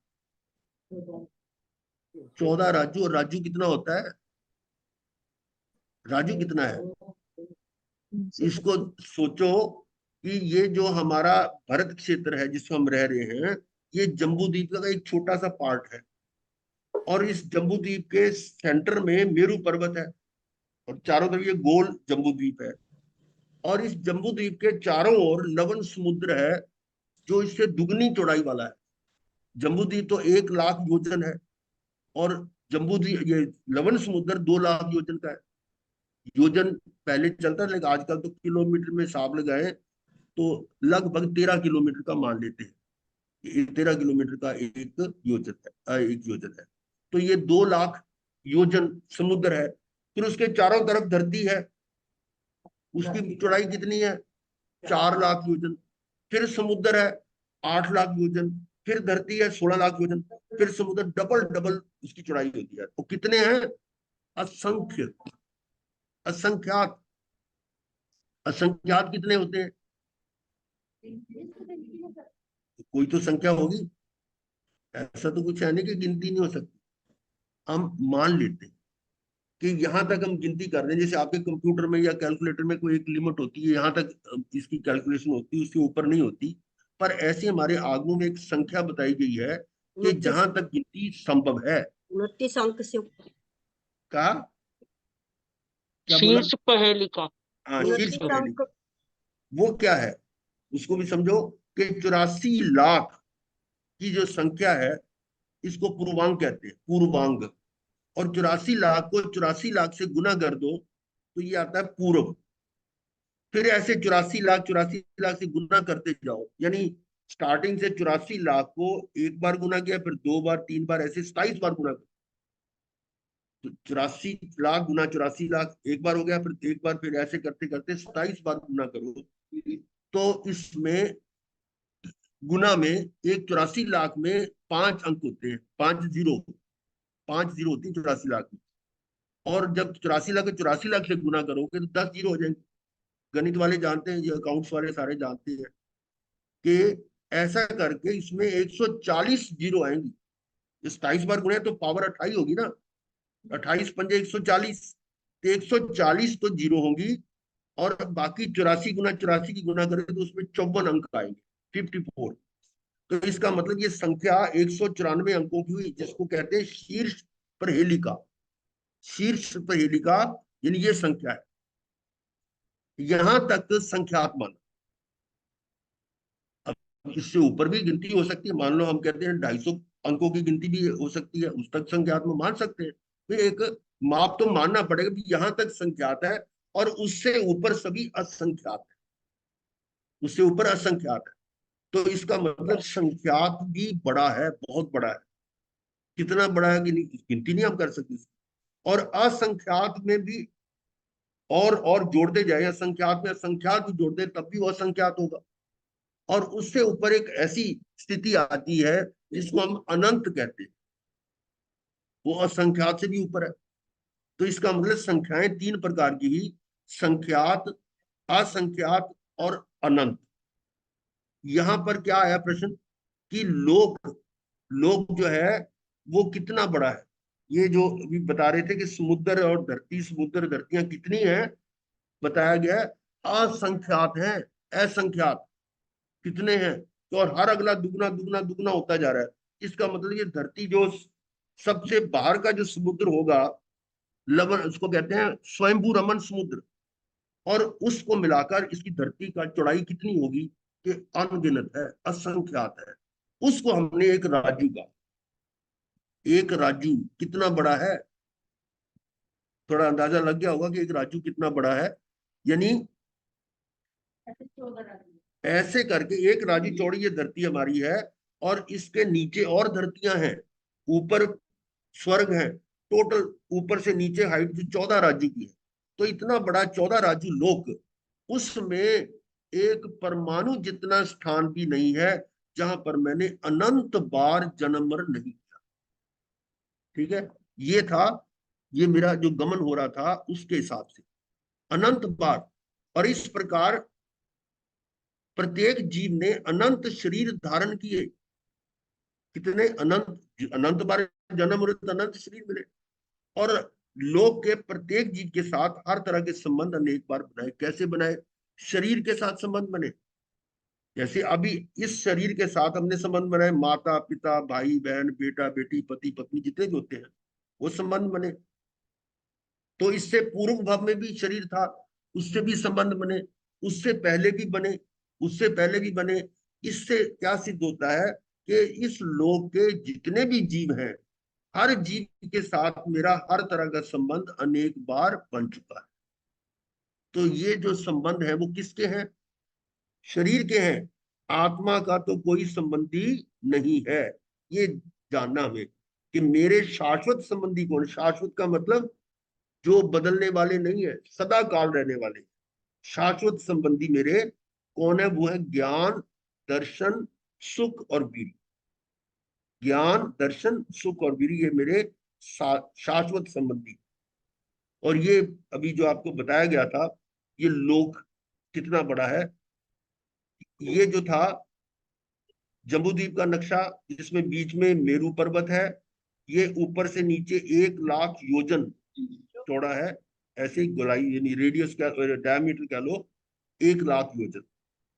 14 राजू। और राजू कितना होता है? राजू कितना है? इसको सोचो कि ये जो हमारा भारत क्षेत्र है जिसमें हम रह रहे हैं, ये जम्बू द्वीप का एक छोटा सा पार्ट है। और इस जम्बू द्वीप के सेंटर में मेरू पर्वत है और चारों तरफ ये गोल जम्बू द्वीप है। और इस जम्बू द्वीप के चारों ओर लवण समुद्र है जो इससे दुगनी चौड़ाई वाला है। जम्बू द्वीप तो 1 लाख योजन है और जम्बू द्वीप, ये लवण समुद्र 2 लाख योजन का है। योजन पहले चलता है, लेकिन आजकल तो किलोमीटर में हिसाब लगाए तो लगभग 13 किलोमीटर का मान लेते हैं। 13 किलोमीटर का एक योजन है, एक योजन है। तो ये 2 लाख योजन समुद्र है। फिर उसके चारों तरफ धरती है, उसकी चौड़ाई कितनी है? 4 लाख योजन। फिर समुद्र है 8 लाख योजन। फिर धरती है 16 लाख योजन। फिर समुद्र डबल डबल उसकी चौड़ाई होती है। तो कितने हैं? असंख्य, असंख्यात। असंख्यात कितने होते हैं? कोई तो संख्या होगी, ऐसा तो कुछ है नहीं कि गिनती नहीं हो सकती। हम मान लेते हैं कि यहाँ तक हम गिनती कर रहे हैं। जैसे आपके कंप्यूटर में या कैलकुलेटर में कोई एक लिमिट होती है, यहाँ तक इसकी कैलकुलेशन होती है, उसके ऊपर नहीं होती। पर ऐसे हमारे आगमों में एक संख्या बताई गई है कि जहां तक गिनती संभव है। 29 अंक से का क्या बोला? शीर्ष पहेली का। हाँ, शीर्ष 29 पहेली। अंक वो क्या है उसको भी समझो कि 84 लाख की जो संख्या है इसको पूर्वांग कहते हैं, पूर्वांग। और 84 लाख को 84 लाख से गुना कर दो तो ये आता है पूर्व। फिर ऐसे 84 लाख से गुना करते जाओ, यानी स्टार्टिंग से 84 लाख को एक बार गुना किया, फिर 2 बार, 3 बार, ऐसे 27 बार गुना किया। तो 84 लाख गुना 84 लाख एक बार हो गया, फिर एक बार, फिर ऐसे करते करते 27 बार गुना करो। तो इसमें गुना में एक 84 लाख में 5 अंक होते हैं, 5 जीरो, 5 जीरो होती है 84 लाख में। और जब 84 लाख को 84 लाख से गुना करोगे तो 10 जीरो हो जाएंगे। गणित वाले जानते हैं, ये अकाउंट्स वाले सारे जानते हैं कि ऐसा करके इसमें 140 जीरो आएंगी। 27 बार गुणे तो पावर 28 होगी ना, 28 पंजे 140। तो 140 तो जीरो होंगी और बाकी 84 गुना 84 की गुना करें तो उसमें 54 अंक आएंगे, 54। तो इसका मतलब ये संख्या 194 अंकों की हुई, जिसको कहते हैं शीर्ष परहेलिका। शीर्ष परहेलिका यानी ये संख्या है। यहां तक संख्यात माना। अब इससे ऊपर भी गिनती हो सकती है। मान लो हम कहते हैं 250 अंकों की गिनती भी हो सकती है, उस तक संख्यात में मान सकते हैं। तो एक माप तो मानना पड़ेगा कि यहां तक संख्यात है और उससे ऊपर सभी असंख्यात है, उससे ऊपर असंख्यात है। तो इसका मतलब संख्यात भी बड़ा है, बहुत बड़ा है। कितना बड़ा है कि गिनती नहीं हम कर सकते। और असंख्यात में भी और जोड़ते जाए, असंख्यात में असंख्यात भी जोड़ते तब भी वो असंख्यात होगा। और उससे ऊपर एक ऐसी स्थिति आती है जिसको हम अनंत कहते हैं, वो असंख्यात से भी ऊपर है। तो इसका मतलब संख्याएं 3 प्रकार की हुई, संख्यात, असंख्यात और अनंत। यहां पर क्या आया प्रश्न कि लोक, लोक जो है वो कितना बड़ा है। ये जो अभी बता रहे थे कि समुद्र और धरती, समुद्र धरतियां कितनी है, बताया गया है असंख्यात है। असंख्यात कितने हैं? तो और हर अगला दुगना दुगना दुगना होता जा रहा है। इसका मतलब ये धरती जो सबसे बाहर का जो समुद्र होगा, लवण, उसको कहते हैं स्वयंभू रमन समुद्र, और उसको मिलाकर इसकी धरती का चौड़ाई कितनी होगी कि अनगिनत है, असंख्यात है। उसको हमने एक राजू का, एक राजू कितना बड़ा है? थोड़ा अंदाजा लग गया होगा कि एक राजू कितना बड़ा है। यानी ऐसे करके एक राजू चौड़ी ये धरती हमारी है और इसके नीचे और धरतियां हैं, ऊपर स्वर्ग है। टोटल ऊपर से नीचे हाइट जो 14 राजू की है। तो इतना बड़ा 14 राजू लोक, उसमें एक परमाणु जितना स्थान भी नहीं है जहां पर मैंने अनंत बार जन्म मरण नहीं किया। ठीक है, ये था, ये मेरा जो गमन हो रहा था उसके हिसाब से अनंत बार। और इस प्रकार प्रत्येक जीव ने अनंत शरीर धारण किए। कितने अनंत अनंत बार जन्म मृत्यु अनंत शरीर मिले। और लोक के प्रत्येक जीव के साथ हर तरह के संबंध अनेक बार बनाए। कैसे बनाए? शरीर के साथ संबंध बने। जैसे अभी इस शरीर के साथ हमने संबंध बनाए, माता पिता भाई बहन बेटा बेटी पति पत्नी जितने भी होते हैं वो संबंध बने। तो इससे पूर्व भाव में भी शरीर था, उससे भी संबंध बने, उससे पहले भी बने, उससे पहले भी बने। इससे क्या सिद्ध होता है कि इस लोक के जितने भी जीव हैं, हर जीव के साथ मेरा हर तरह का संबंध अनेक बार बन चुका है। तो ये जो संबंध है वो किसके हैं? शरीर के हैं। आत्मा का तो कोई संबंधी नहीं है। ये जानना हमें कि मेरे शाश्वत संबंधी कौन। शाश्वत का मतलब जो बदलने वाले नहीं है, सदा काल रहने वाले। शाश्वत संबंधी मेरे कौन है? वो है ज्ञान दर्शन सुख और वीर। ज्ञान दर्शन सुख और वीर, ये मेरे शाश्वत संबंधी। और ये अभी जो आपको बताया गया था, ये लोक कितना बड़ा है। ये जो था जम्बूद्वीप का नक्शा, जिसमें बीच में मेरू पर्वत है, ये ऊपर से नीचे 1 लाख योजन चौड़ा है। ऐसे ही गोलाई यानी रेडियस का डायमीटर कह लो 1 लाख योजन।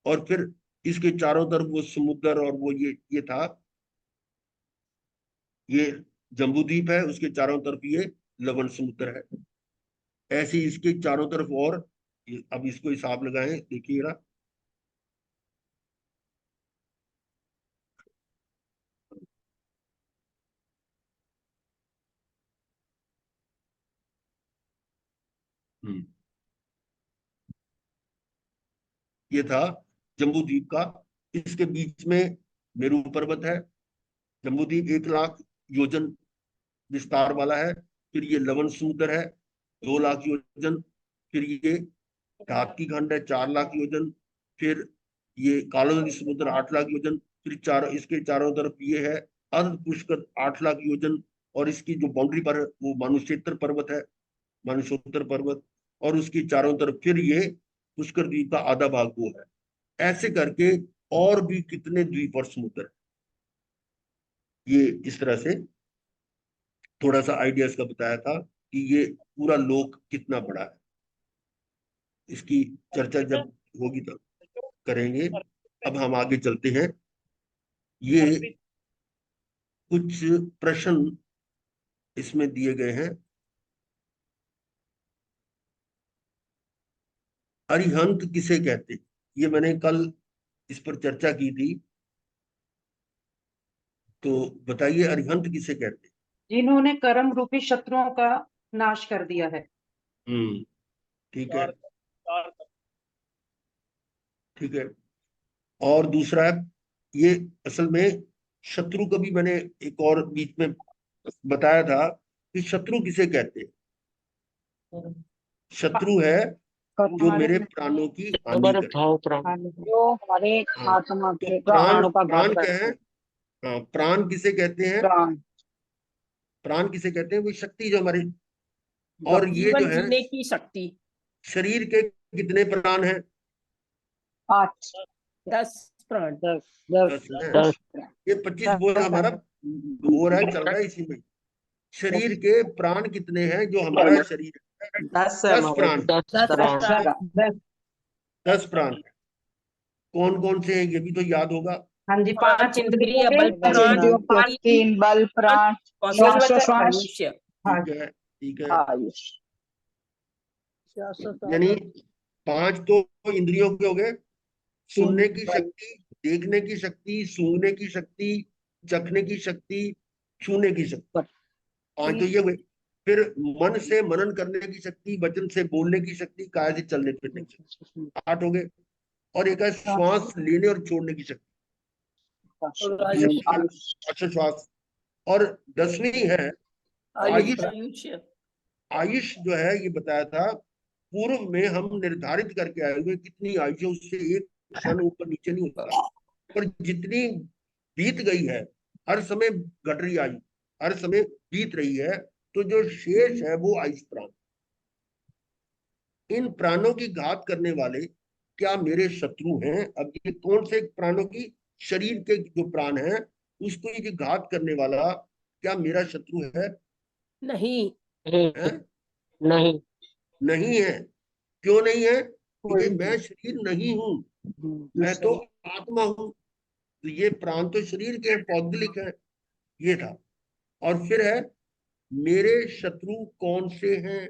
और फिर इसके चारों तरफ वो समुद्र और वो ये था, ये जम्बूद्वीप है, उसके चारों तरफ ये लवण समुद्र है। ऐसे इसके चारों तरफ। और अब इसको हिसाब लगाएं, देखिएगा। ये था जम्बूद्वीप का। इसके बीच में मेरू पर्वत है। जम्बूद्वीप 1 लाख योजन विस्तार वाला है। फिर ये लवण समुद्र है 2 लाख योजन। फिर ये धातकी खंड है 4 लाख योजन। फिर ये कालो नदी समुद्र 8 लाख योजन। फिर इसके चारों तरफ ये है अर्ध पुष्कर 8 लाख योजन। और इसकी जो बाउंड्री पर है वो मानुषेत्र पर्वत है, मानुषोत्तर पर्वत। और उसकी चारों तरफ फिर ये पुष्कर द्वीप का आधा भाग वो है। ऐसे करके और भी कितने द्वीप और समुद्र है। ये इस तरह से थोड़ा सा आइडिया इसका बताया था कि ये पूरा लोक कितना बड़ा है। इसकी चर्चा जब होगी तब करेंगे। अब हम आगे चलते हैं। ये कुछ प्रश्न इसमें दिए गए हैं। अरिहंत किसे कहते हैं? ये मैंने कल इस पर चर्चा की थी, तो बताइए अरिहंत किसे कहते हैं? जिन्होंने कर्म रूपी शत्रुओं का नाश कर दिया है। ठीक है, ठीक है। और दूसरा है, ये असल में शत्रु को भी मैंने एक और बीच में बताया था कि शत्रु किसे कहते हैं। शत्रु है जो मेरे प्राणों की हानि करे। जो हमारे हाँ, आत्मा तो के प्राण प्राणों का प्राण घात क्या है? करते हाँ, प्राण किसे कहते हैं? प्राण प्राण किसे कहते हैं? वो शक्ति जो हमारी। और ये जो जीवन है जीने की शक्ति। शरीर के कितने प्राण हैं? 8 10 प्राण। 10 10 हैं। 10 ये 25 बोल हमारा हो रहा है, चल रहा है इसी में। शरीर के प्राण कितने हैं जो हमारा शरीर है? 10 है 10 प्राण। 10 प्राण। 10 प्राण। कौन कौन से हैं ये भी तो याद होगा। हाँ जी, 5 इंद्रिय बल प्राण, इंद्रियों का 3 बल प्राण श्वासोश्वास आयुष्य। ठीक है, ठीक है। आयुष। यानी 5 तो इंद्रियों के हो गए। सुनने की शक्ति, देखने की शक्ति, सूंघने की शक्ति, चखने की शक्ति, छूने की शक्ति। 5 तो ये हुए। फिर मन से मनन करने की शक्ति, वचन से बोलने की शक्ति, काया से चलने फिरने की शक्ति। 8 हो गए। और एक है श्वास लेने और छोड़ने की शक्ति, श्वास। और 10वीं है आयुष। आयुष्य। आयुष जो है ये बताया था पूर्व में हम निर्धारित करके आए हुए कितनी आयुष है, उससे एक क्षण ऊपर नीचे नहीं होता। और जितनी बीत गई है, हर समय घट रही आयु, हर समय बीत रही है, तो जो शेष है वो आयुष प्राण। इन प्राणों की घात करने वाले क्या मेरे शत्रु हैं? अब ये कौन से प्राणों की? शरीर के जो प्राण हैं, उसको ये घात करने वाला क्या मेरा शत्रु है? नहीं। है? नहीं। नहीं है। क्यों नहीं है? कोई क्योंकि मैं शरीर नहीं हूं, मैं तो आत्मा हूं। तो ये प्राण तो शरीर के पौद्गलिक है, ये था। और फिर है मेरे शत्रु कौन से हैं?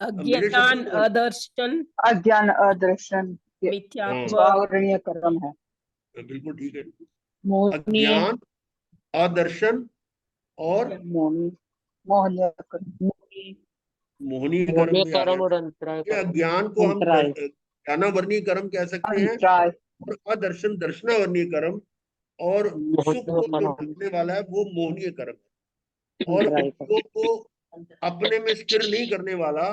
अब मेरे शत्रु अज्ञान, कौन? अदर्शन, अज्ञान, अदर्शन के मिथ्यात्व, स्वावरणीय कर्म है। बिल्कुल ठीक है। मोहनीय, अज्ञान, अदर्शन और मोहनी, मोहनीय कर्म, मोहनीय कर्म भी आ गया। और अंतराय ये अज्ञान को हम अंतराय। ज्ञानावर्णीय कर्म कह सकते हैं, अंतराय, और अदर्शन दर्शनावर्णीय कर्म, और सुख को जो मोहनीय ढकने वाला है वो मोहनीय कर्म है, और अंतराय कर्म। उपयोग को अपने में स्थिर नहीं करने वाला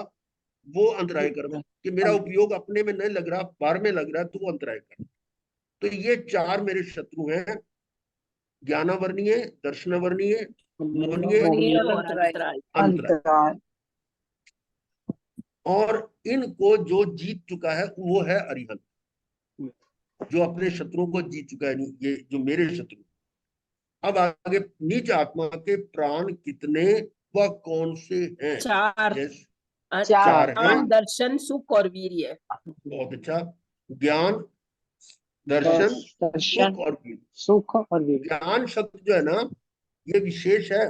वो अंतराय कर्म है। कि मेरा उपयोग अपने में नहीं लग रहा, बाहर में लग रहा है, तो वो अंतराय कर्म। तो ये चार मेरे शत्रु हैं, ज्ञानावर्णीय, दर्शनावर्णीय, मोहनीय मोहनीय और और अंतराय। अंतराय। अंतराय। और इनको जो जीत चुका है वो है अरिहंत, जो अपने शत्रुओं को जीत चुका है। ये जो मेरे शत्रु। अब आगे नीच आत्मा के प्राण कितने व कौन से हैं? चार। जैसे चार चार हैं। दर्शन, सुख और वीर्य। बहुत अच्छा। ज्ञान, दर्शन, सुख और वीर। सुख और वीर। ज्ञान शब्द जो है ना, ये विशेष है।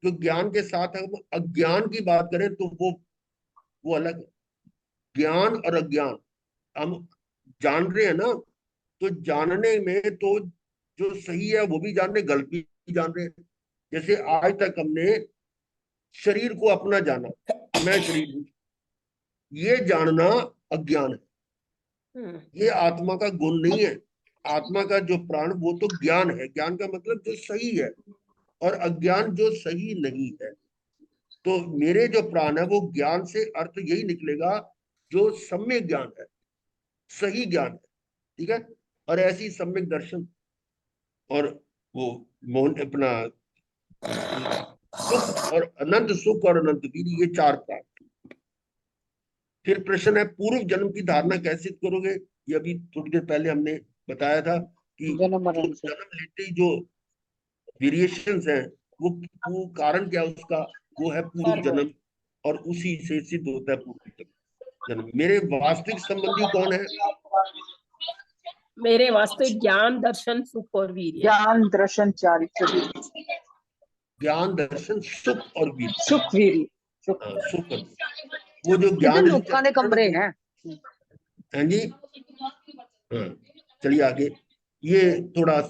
जो ज्ञान के साथ हम अज्ञान की बात करें तो वो अलग है। ज्ञान और अज्ञान, हम जान रहे हैं ना, तो जानने में तो जो सही है वो भी जान रहे, गलत भी जान रहे हैं। जैसे आज तक हमने शरीर को अपना जाना, मैं शरीर हूं, ये जानना अज्ञान है। ये आत्मा का गुण नहीं है। आत्मा का जो प्राण वो तो ज्ञान है। ज्ञान का मतलब जो सही है, और अज्ञान जो सही नहीं है। तो मेरे जो प्राण है वो ज्ञान से अर्थ यही निकलेगा जो सम्यक ज्ञान है, सही ज्ञान है। ठीक है। और ऐसी सम्यक दर्शन, और वो मोहन अपना सुख, और अनंत सुख और अनंत वीर, ये चार प्राण। फिर प्रश्न है पूर्व जन्म की धारणा कैसे करोगे? ये अभी थोड़ी देर पहले हमने बताया था कि जन्म जो मरण से। जन्म लेते ही जो वेरिएशंस हैं, वो कारण क्या है उसका? वो है पूर्व कर्म। जन्म, और उसी से सिद्ध होता है पूर्व जन्म। मेरे वास्तविक संबंधी कौन है? मेरे वास्तविक ज्ञान, दर्शन, सुख और वीर्य। ज्ञान, दर्शन, चारित्र, ज्ञान, दर्शन, सुख और वीर। सुख, वीर्य, सुख। सुख और वीर। वो जो ज्ञान लोकां दे कमरे हैं। हाँ जी। हाँ, चलिए आगे। ये थोड़ा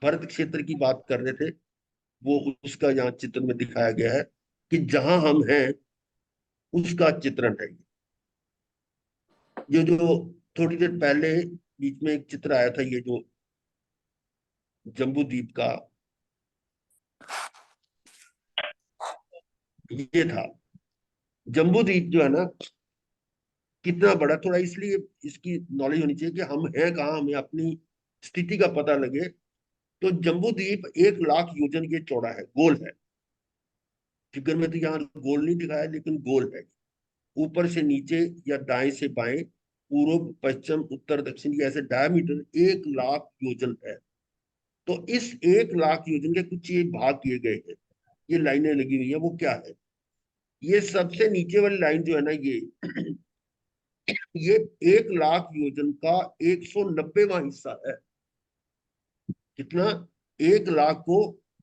भरत क्षेत्र की बात कर रहे थे, वो उसका यहाँ चित्र में दिखाया गया है कि जहां हम हैं उसका चित्रण है। ये जो थोड़ी देर पहले बीच में एक चित्र आया था, ये जो जम्बू द्वीप का ये था। जम्बू द्वीप जो है ना, कितना बड़ा, थोड़ा इसलिए इसकी नॉलेज होनी चाहिए कि हम हैं कहाँ, हमें अपनी स्थिति का पता लगे। तो जम्बू द्वीप 1 लाख योजन के चौड़ा है, गोल है। फिगर में तो यहाँ गोल नहीं दिखाया, लेकिन गोल है। ऊपर से नीचे या दाएं से बाएं, पूर्व पश्चिम उत्तर दक्षिण, ये ऐसे डायमीटर 1 लाख योजन है। तो इस 1 लाख योजन के कुछ ये भाग किए गए हैं, ये लाइनें लगी हुई है। वो क्या है? ये सबसे नीचे वाली लाइन जो है ना, ये 1 लाख योजन का 190वां हिस्सा है। कितना? 1 लाख को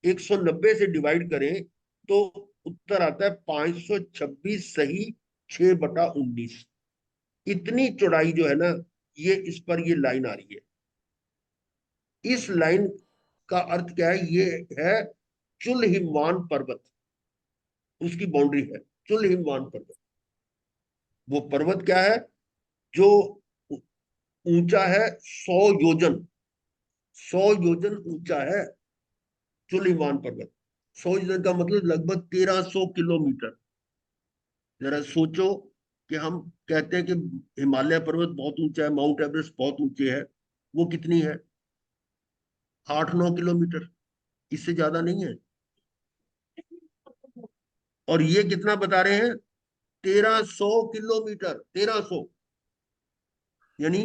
190 से डिवाइड करें तो उत्तर आता है 526 सही 6/19। इतनी चौड़ाई जो है ना, ये इस पर ये लाइन आ रही है। इस लाइन का अर्थ क्या है? ये है चुल हिमवान पर्वत, उसकी बाउंड्री है चुल हिमवान पर्वत। वो पर्वत क्या है? जो ऊंचा है 100 योजन, 100 योजन ऊंचा है चुल हिमवान पर्वत। 100 योजन का मतलब लगभग 1300 किलोमीटर। जरा सोचो कि हम कहते हैं कि हिमालय पर्वत बहुत ऊंचा है, माउंट एवरेस्ट बहुत ऊंचे है, वो कितनी है? 8-9 किलोमीटर, इससे ज्यादा नहीं है। और ये कितना बता रहे हैं? 1300 किलोमीटर, 1300, यानी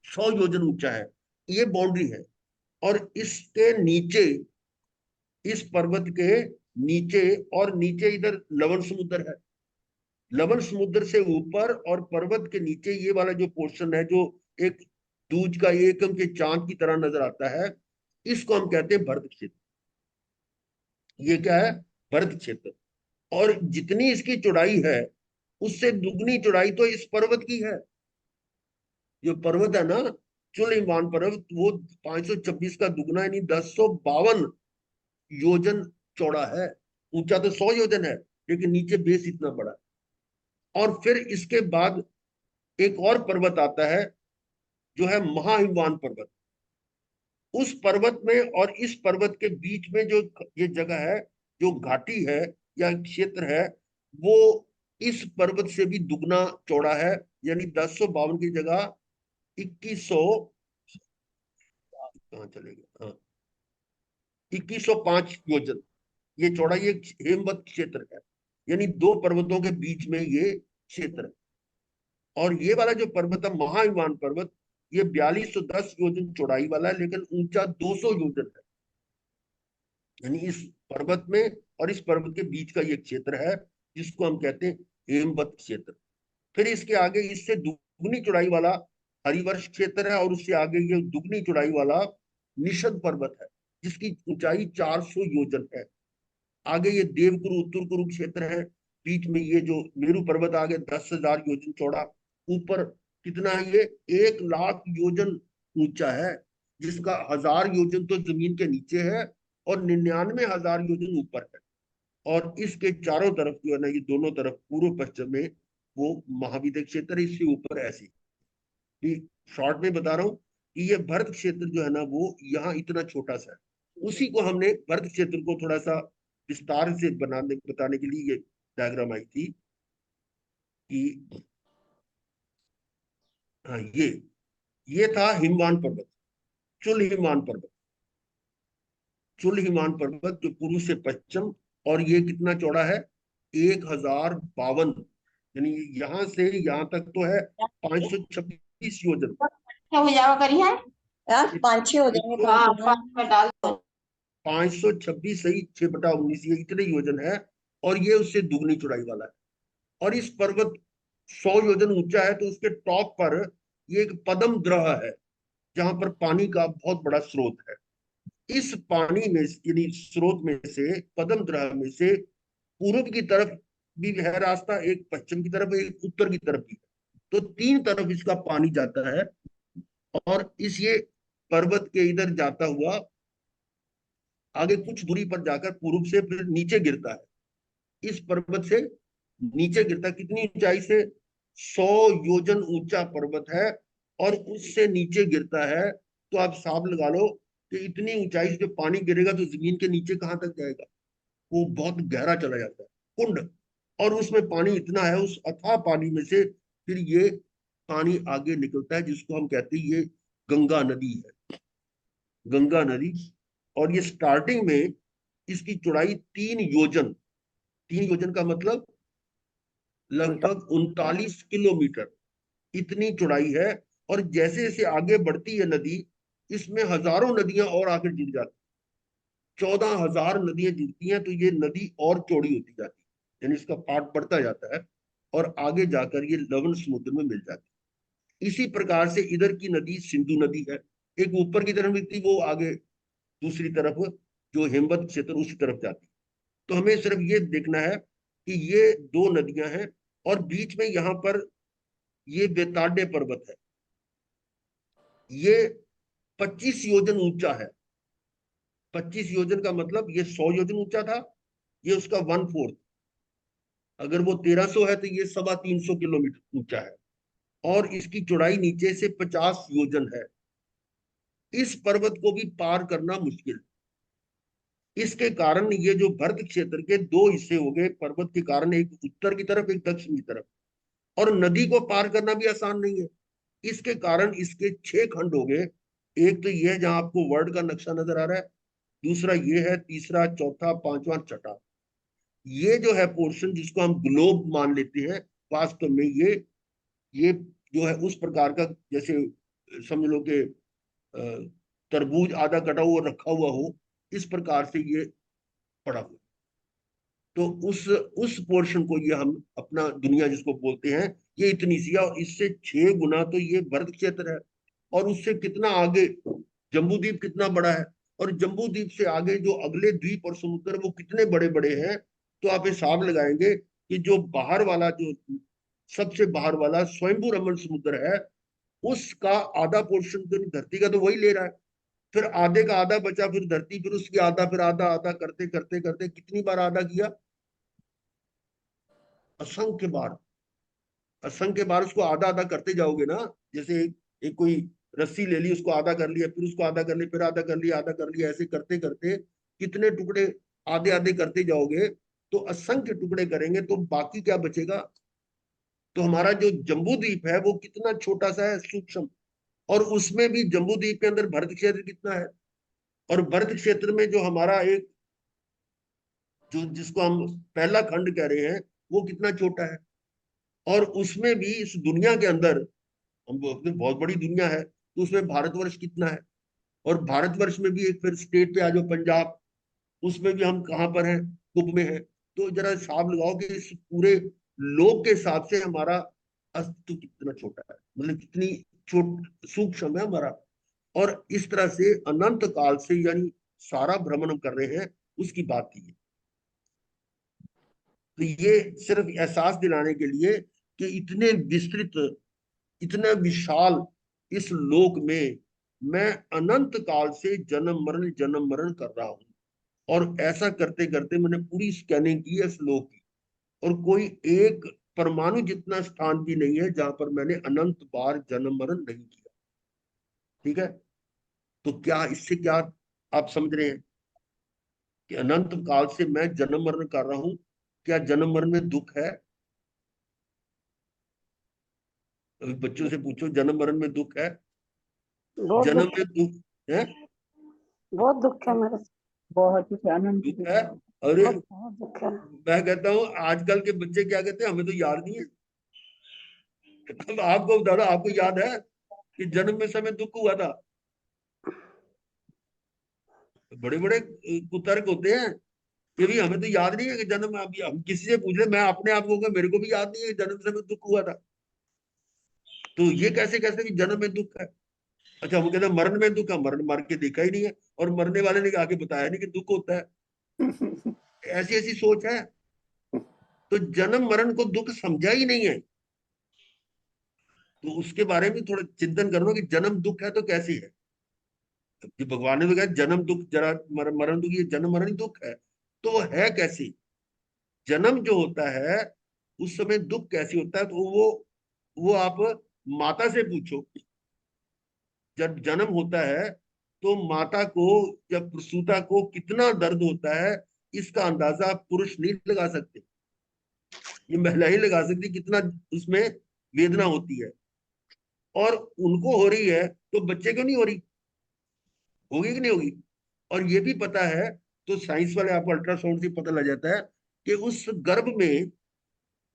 100 योजन ऊंचा है। ये बाउंड्री है। और इसके नीचे, इस पर्वत के नीचे, और नीचे इधर लवण समुद्र है। लवण समुद्र से ऊपर और पर्वत के नीचे ये वाला जो पोर्शन है, जो एक दूज का एकम के चांद की तरह नजर आता है, इसको हम कहते हैं भरत क्षेत्र। ये क्या है? भरत क्षेत्र। और जितनी इसकी चौड़ाई है, उससे दुगनी चौड़ाई तो इस पर्वत की है। जो पर्वत है ना, चुल हिमवान पर्वत, वो 526 का दुगना, यानी 1052 योजन चौड़ा है। ऊंचा तो 100 योजन है, लेकिन नीचे बेस इतना बड़ा है। और फिर इसके बाद एक और पर्वत आता है, जो है महाहिमवान पर्वत। उस पर्वत में और इस पर्वत के बीच में जो ये जगह है, जो घाटी है या क्षेत्र है, वो इस पर्वत से भी दुगना चौड़ा है। यानी 1052 की जगह 2100, कहाँ चले गए, हाँ, 2105 योजन ये चौड़ाई एक हेमवत क्षेत्र है। यानी दो पर्वतों के बीच में ये क्षेत्र है। और ये वाला जो पर्वत है महाहिमवान पर्वत, ये 4210 योजन चौड़ाई वाला है, लेकिन ऊंचा 200 योजन है। यानी इस पर्वत में और इस पर्वत के बीच का ये क्षेत्र है, जिसको हम कहते हैं हेमवत क्षेत्र। फिर इसके आगे इससे दुगनी चौड़ाई वाला हरिवर्ष क्षेत्र है, और उससे आगे ये दुगनी चौड़ाई वाला निषद पर्वत है, जिसकी ऊंचाई 400 योजन है। आगे ये देवकुरु उत्तर कुरु क्षेत्र है। बीच में ये जो मेरू पर्वत आगे 10,000 योजन चौड़ा, ऊपर कितना है ये? 1,00,000 योजन ऊंचा है, जिसका 1000 योजन तो जमीन के नीचे है और 99,000 योजन ऊपर है। और इसके चारों तरफ जो है ना, ये दोनों तरफ पूर्व पश्चिम में वो महाविद्य क्षेत्र है। इससे ऊपर ऐसी शॉर्ट में बता रहा हूँ कि ये भरत क्षेत्र जो है ना, वो यहाँ इतना छोटा सा है। उसी को हमने भरत क्षेत्र को थोड़ा सा विस्तार से बताने के लिए ये डायग्राम आई थी कि हाँ, ये था हिमवान पर्वत, चुल हिमवान पर्वत। चुल हिमवान पर्वत जो पूर्व से पश्चिम, और ये कितना चौड़ा है? 1052, यानी यहाँ से यहाँ तक तो है 526 योजन। हो जाओ करिए यार, 5-6 हो जाएंगे। हाँ, 5 में डाल दो। 526 सही, 6/19, ये इतने योजन है। और ये उससे दुगनी चौड़ाई वाला है। और इस पर्वत 100 योजन ऊंचा है, तो उसके टॉप पर ये एक पदम द्रह है, जहां पर पानी का बहुत बड़ा स्रोत है। इस पानी में, यानी स्रोत में से, पदम द्रह में से पूर्व की तरफ भी है रास्ता, एक पश्चिम की तरफ, एक उत्तर की तरफ भी है। तो 3 तरफ इसका पानी जाता है। और इस ये पर्वत के इधर जाता हुआ आगे कुछ दूरी पर जाकर पूर्व से फिर नीचे गिरता है। इस पर्वत से नीचे गिरता, कितनी ऊंचाई से? 100 योजन ऊंचा पर्वत है, और उससे नीचे गिरता है। तो आप हिसाब लगा लो कि इतनी ऊंचाई से जो पानी गिरेगा, तो जमीन के नीचे कहां तक जाएगा? वो बहुत गहरा चला जाता है, कुंड। और उसमें पानी इतना है, उस अथाह पानी में से फिर ये पानी आगे निकलता है, जिसको हम कहते हैं ये गंगा नदी है, गंगा नदी। और ये स्टार्टिंग में इसकी चौड़ाई 3 योजन, 3 योजन का मतलब लगभग 39 किलोमीटर इतनी चौड़ाई है। और जैसे जैसे आगे बढ़ती है नदी, इसमें हजारों नदियां और आगे जुड़ जाती, 14,000 नदियां जुड़ती हैं। तो ये नदी और चौड़ी होती जाती है, यानी इसका पार्ट बढ़ता जाता है, और आगे जाकर ये लवण समुद्र में मिल जाती है। इसी प्रकार से इधर की नदी सिंधु नदी है, एक ऊपर की तरफ मिलती, वो आगे दूसरी तरफ जो हेमवत क्षेत्र उसी तरफ जाती। तो हमें सिर्फ ये देखना है कि ये 2 नदियां हैं, और बीच में यहाँ पर ये बेताड्य पर्वत है। ये 25 योजन ऊंचा है। 25 योजन का मतलब ये 100 योजन ऊंचा था, ये उसका 1/4। अगर वो 1300 है, तो ये 325 किलोमीटर ऊंचा है। और इसकी चौड़ाई नीचे से 50 योजन है। इस पर्वत को भी पार करना मुश्किल। इसके कारण ये जो भरत क्षेत्र के 2 हिस्से हो गए पर्वत के कारण, एक उत्तर की तरफ, एक दक्षिण की तरफ। और नदी को पार करना भी आसान नहीं है। इसके कारण इसके 6 खंड हो गए, एक तो ये है जहां आपको वर्ल्ड का नक्शा नजर आ रहा है, दूसरा ये है, तीसरा, चौथा, पांचवा, छठा। ये जो है पोर्शन जिसको हम ग्लोब मान लेते हैं, वास्तव में ये जो है उस प्रकार का, जैसे समझ लो कि तरबूज आधा कटा हुआ रखा हुआ हो, इस प्रकार से ये पड़ा हुआ। तो उस पोर्शन को ये हम अपना दुनिया जिसको बोलते हैं, ये इतनी सी है, और इससे 6 गुना तो ये भरत क्षेत्र है। और उससे कितना आगे जम्बू द्वीप कितना बड़ा है, और जम्बू द्वीप से आगे जो अगले द्वीप और समुद्र वो कितने बड़े बड़े हैं। तो आप हिसाब लगाएंगे कि जो बाहर वाला, जो सबसे बाहर वाला स्वयंभू रमन समुद्र है, उसका आधा पोर्शन तो धरती का तो वही ले रहा है, फिर आधे का आधा बचा, फिर धरती, फिर उसकी आधा, फिर आधा आधा करते करते करते कितनी बार आधा किया, असंख्य बार। असंख्य बार उसको आधा आधा करते जाओगे ना, जैसे एक कोई रस्सी ले ली, उसको आधा कर लिया, फिर उसको आधा कर लिया, फिर आधा कर लिया, आधा कर लिया, ऐसे करते करते कितने टुकड़े आधे आधे करते जाओगे, तो असंख्य टुकड़े करेंगे तो बाकी क्या बचेगा। तो हमारा जो जम्बू द्वीप है वो कितना छोटा सा है, सूक्ष्म। और उसमें भी जम्बू द्वीप के अंदर भरत क्षेत्र कितना है, और भरत क्षेत्र में जो हमारा एक, जो जिसको हम पहला खंड कह रहे हैं, वो कितना छोटा है। और उसमें भी इस दुनिया के अंदर, हम बोलते हैं बहुत बड़ी दुनिया है, तो उसमें भारतवर्ष कितना है। और भारतवर्ष में भी एक फिर स्टेट पे आ जाओ, पंजाब, उसमें भी हम कहाँ पर हैं, कुंभ में है। तो जरा हिसाब लगाओ कि इस पूरे लोक के हिसाब से हमारा अस्तित्व कितना छोटा है, मतलब कितनी छोट सूक्ष्म है हमारा। और इस तरह से अनंत काल से यानी सारा भ्रमण कर रहे हैं, उसकी बात की है। तो ये सिर्फ एहसास दिलाने के लिए कि इतने विस्तृत, इतना विशाल इस लोक में मैं अनंत काल से जन्म मरण कर रहा हूं। और ऐसा करते करते मैंने पूरी स्कैनिंग की है इस लोक की, और कोई एक परमाणु जितना स्थान भी नहीं है जहां पर मैंने अनंत बार जन्म मरण नहीं किया। ठीक है, तो क्या इससे क्या आप समझ रहे हैं कि अनंत काल से मैं जन्म मरण कर रहा हूं। क्या जन्म मरण में दुख है? अभी बच्चों से पूछो, जन्म मरण में दुख है? बहुत जन्म दुख में दुख है? बहुत दुख है मेरे। बहुत ही आनंद दुख की है। अरे बहुत बहुत दुख है। मैं कहता हूँ आजकल के बच्चे क्या कहते हैं, हमें तो याद नहीं है। अब आपको बता दो, आपको याद है कि जन्म में समय दुख हुआ था? बड़े बड़े कुतर्क होते हैं कि भी हमें तो याद नहीं है कि जन्म, अभी हम किसी से पूछ ले, मैं अपने आप को कहूंगा, मेरे को भी याद नहीं है कि जन्म समय दुख हुआ था। तो ये कैसे कैसे कि जन्म में दुख है। अच्छा, वो कहते हैं मरण में दुख है, मरण मर के देखा ही नहीं है, और मरने वाले ने आके बताया नहीं कि दुख होता है। ऐसी ऐसी सोच है। तो जन्म मरण को दुख समझा ही नहीं है, तो उसके बारे में थोड़ा चिंतन करो कि जन्म दुख है तो कैसी है। कि भगवान ने तो कहा जन्म दुख, जरा मरण दुख, ये जन्म मरण दुख है, तो वो है कैसी। जन्म जो होता है उस समय दुख कैसे होता है, तो वो आप माता से पूछो। जब जन्म होता है तो माता को, जब प्रसूता को कितना दर्द होता है, इसका अंदाजा आप पुरुष नहीं लगा सकते, ये महिला ही लगा सकती कितना उसमें वेदना होती है। और उनको हो रही है तो बच्चे क्यों नहीं हो रही, होगी कि नहीं होगी। और ये भी पता है, तो साइंस वाले आपको अल्ट्रासाउंड से पता लग जाता है कि उस गर्भ में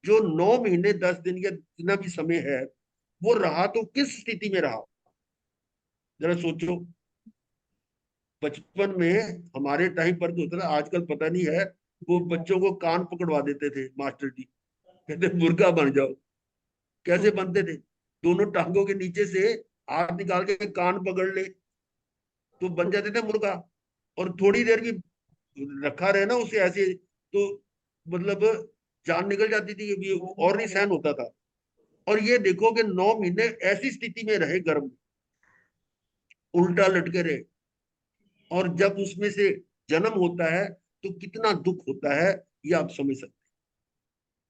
जो 9 महीने 10 दिन या जितना भी समय है, वो रहा तो किस स्थिति में रहा, जरा सोचो। बचपन में हमारे टाइम पर तो होता था, आजकल पता नहीं है, वो बच्चों को कान पकड़वा देते थे मास्टर जी, कहते मुर्गा बन जाओ। कैसे बनते थे? दोनों टांगों के नीचे से हाथ निकाल के कान पकड़ ले तो बन जाते थे मुर्गा। और थोड़ी देर भी रखा रहे ना उसे ऐसे, तो मतलब जान निकल जाती थी, ये और नहीं सहन होता था। और ये देखो कि 9 महीने ऐसी स्थिति में रहे गर्भ में, उल्टा लटके रहे। और जब उसमें से जन्म होता है तो कितना दुख होता है, ये आप समझ सकते हैं।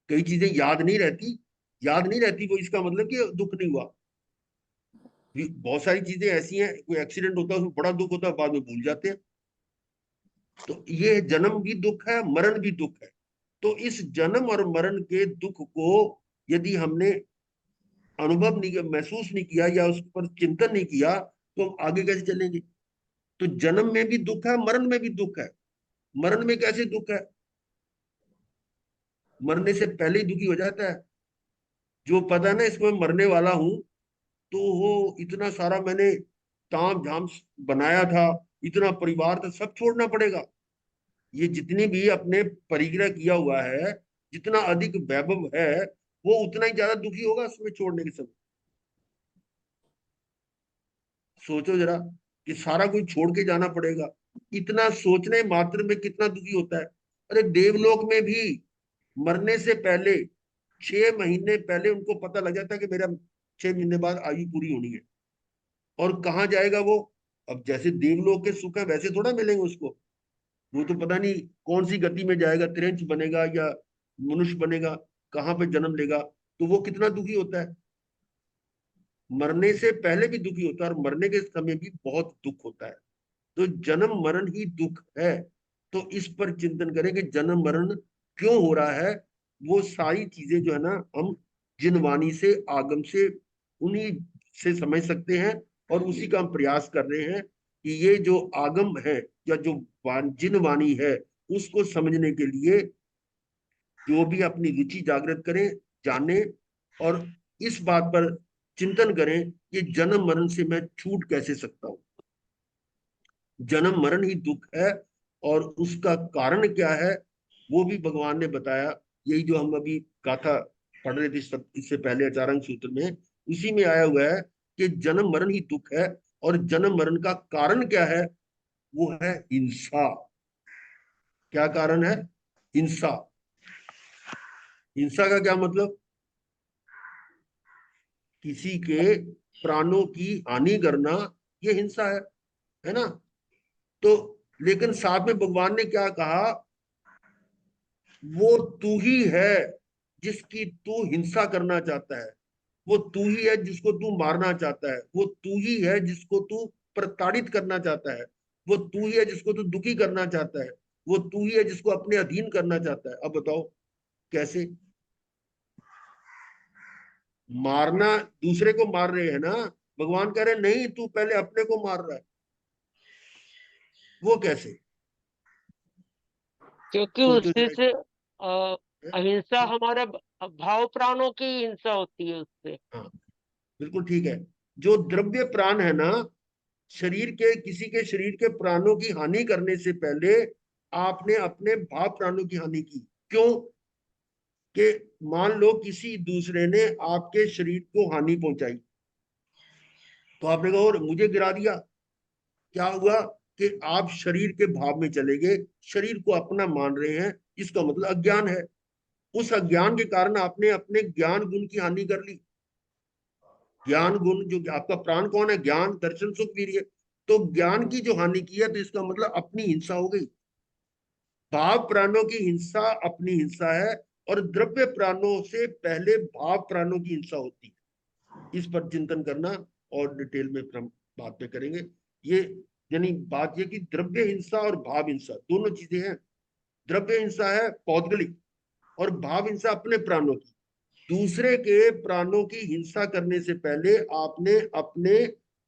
कई चीजें याद नहीं रहती, याद नहीं रहती वो इसका मतलब कि दुख नहीं हुआ। बहुत सारी चीजें ऐसी हैं, कोई एक्सीडेंट होता है उसमें बड़ा दुख होता है, बाद में भूल जाते हैं। तो ये जन्म भी दुख है, मरण भी दुख है। तो इस जन्म और मरण के दुख को यदि हमने अनुभव नहीं किया, महसूस नहीं किया, या उस पर चिंतन नहीं किया, तो हम आगे कैसे चलेंगे? तो जन्म में भी दुख है, मरण में भी दुख है। मरण में कैसे दुख है? मरने से पहले ही दुखी हो जाता है। जो पता है ना इसको मैं मरने वाला हूं, तो वो इतना सारा मैंने ताम झाम बनाया था, इतना परिवार था, सब छोड़ना पड़ेगा। ये जितनी भी अपने परिग्रह किया हुआ है, जितना अधिक वैभव है, वो उतना ही ज्यादा दुखी होगा उसमें छोड़ने के समय। सोचो जरा कि सारा कुछ छोड़ के जाना पड़ेगा, इतना सोचने मात्र में कितना दुखी होता है। अरे देवलोक में भी मरने से पहले 6 महीने पहले उनको पता लग जाता है कि मेरा 6 महीने बाद आयु पूरी होनी है। और कहाँ जाएगा वो? अब जैसे देवलोक के सुख है वैसे थोड़ा मिलेंगे उसको। वो तो पता नहीं कौन सी गति में जाएगा, त्रिंच बनेगा या मनुष्य बनेगा, कहाँ पे जन्म लेगा, तो वो कितना दुखी होता है। मरने से पहले भी दुखी होता है और मरने के समय भी बहुत दुख होता है। तो जन्म मरण ही दुख है। तो इस पर चिंतन करें कि जन्म मरण क्यों हो रहा है। वो सारी चीजें जो है ना, हम जिन वाणी से आगम से उन्हीं से समझ सकते हैं, और उसी का हम प्रयास कर रहे हैं कि ये जो आगम है या जो जिन वाणी है, उसको समझने के लिए जो भी अपनी रुचि जागृत करें, जाने, और इस बात पर चिंतन करें कि जन्म मरण से मैं छूट कैसे सकता हूं। जन्म मरण ही दुख है, और उसका कारण क्या है वो भी भगवान ने बताया। यही जो हम अभी गाथा पढ़ रहे थे इससे पहले अचारंग सूत्र में, उसी में आया हुआ है कि जन्म मरण ही दुख है। और जन्म मरण का कारण क्या है? वो है हिंसा। क्या कारण है? हिंसा। हिंसा का क्या मतलब? किसी के प्राणों की हानि करना, ये हिंसा है ना? तो लेकिन साथ में भगवान ने क्या कहा? वो तू ही है जिसकी तू हिंसा करना चाहता है। वो तू ही है जिसको तू मारना चाहता है। वो तू ही है जिसको तू प्रताड़ित करना चाहता है। वो तू ही है जिसको तू दुखी करना चाहता है। वो तू ही है जिसको अपने अधीन करना चाहता है। अब बताओ कैसे? मारना, दूसरे को मार रहे हैं ना, भगवान कह रहे हैं नहीं, तू पहले अपने को मार रहा है। वो कैसे? क्योंकि सोचो उससे जरा। से अहिंसा हमारा भाव प्राणों की हिंसा होती है उससे। हाँ, बिल्कुल ठीक है। जो द्रव्य प्राण है ना, शरीर के, किसी के शरीर के प्राणों की हानि करने से पहले आपने अपने भाव प्राणों की हानि की। क्यों? कि मान लो किसी दूसरे ने आपके शरीर को हानि पहुंचाई, तो आपने कहा और मुझे गिरा दिया। क्या हुआ? कि आप शरीर के भाव में चले गए, शरीर को अपना मान रहे हैं। इसका मतलब अज्ञान है। उस अज्ञान के कारण आपने अपने ज्ञान गुण की हानि कर ली। ज्ञान गुण, जो आपका प्राण कौन है? ज्ञान, दर्शन, सुख, वीर्य। तो ज्ञान की जो हानि की है, तो इसका मतलब अपनी हिंसा हो गई। भाव प्राणों की हिंसा अपनी हिंसा है, और द्रव्य प्राणों से पहले भाव प्राणों की हिंसा होती है। इस पर चिंतन करना, और डिटेल में हम बात में करेंगे। ये यानी बात ये कि द्रव्य हिंसा और भाव हिंसा दोनों चीजें हैं। द्रव्य हिंसा है पौद्गलिक, और भाव हिंसा अपने प्राणों की। दूसरे के प्राणों की हिंसा करने से पहले आपने अपने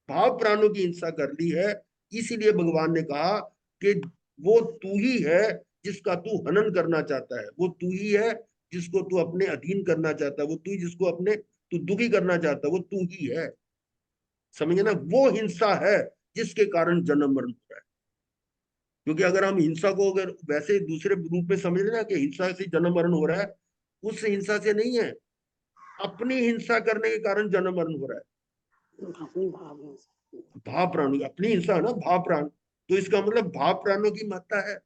भाव प्राणों की हिंसा कर ली है। इसीलिए भगवान ने कहा कि वो तू ही है जिसका तू हनन करना चाहता है। वो तू ही है जिसको तू अपने अधीन करना चाहता है। वो तू ही जिसको अपने तू दुखी करना चाहता है। वो तू ही है। समझे ना? वो हिंसा है जिसके कारण जन्म मरण हो रहा है। क्योंकि अगर हम हिंसा को अगर वैसे दूसरे रूप में समझ लेना कि हिंसा से जन्म मरण हो रहा है, उस हिंसा से नहीं है। अपनी हिंसा करने के कारण जन्म मरण हो रहा है। अपनी भाव में भाव प्राणों की अपनी हिंसा है ना, भाव प्राण। तो इसका मतलब भाव प्राणों की महत्ता है।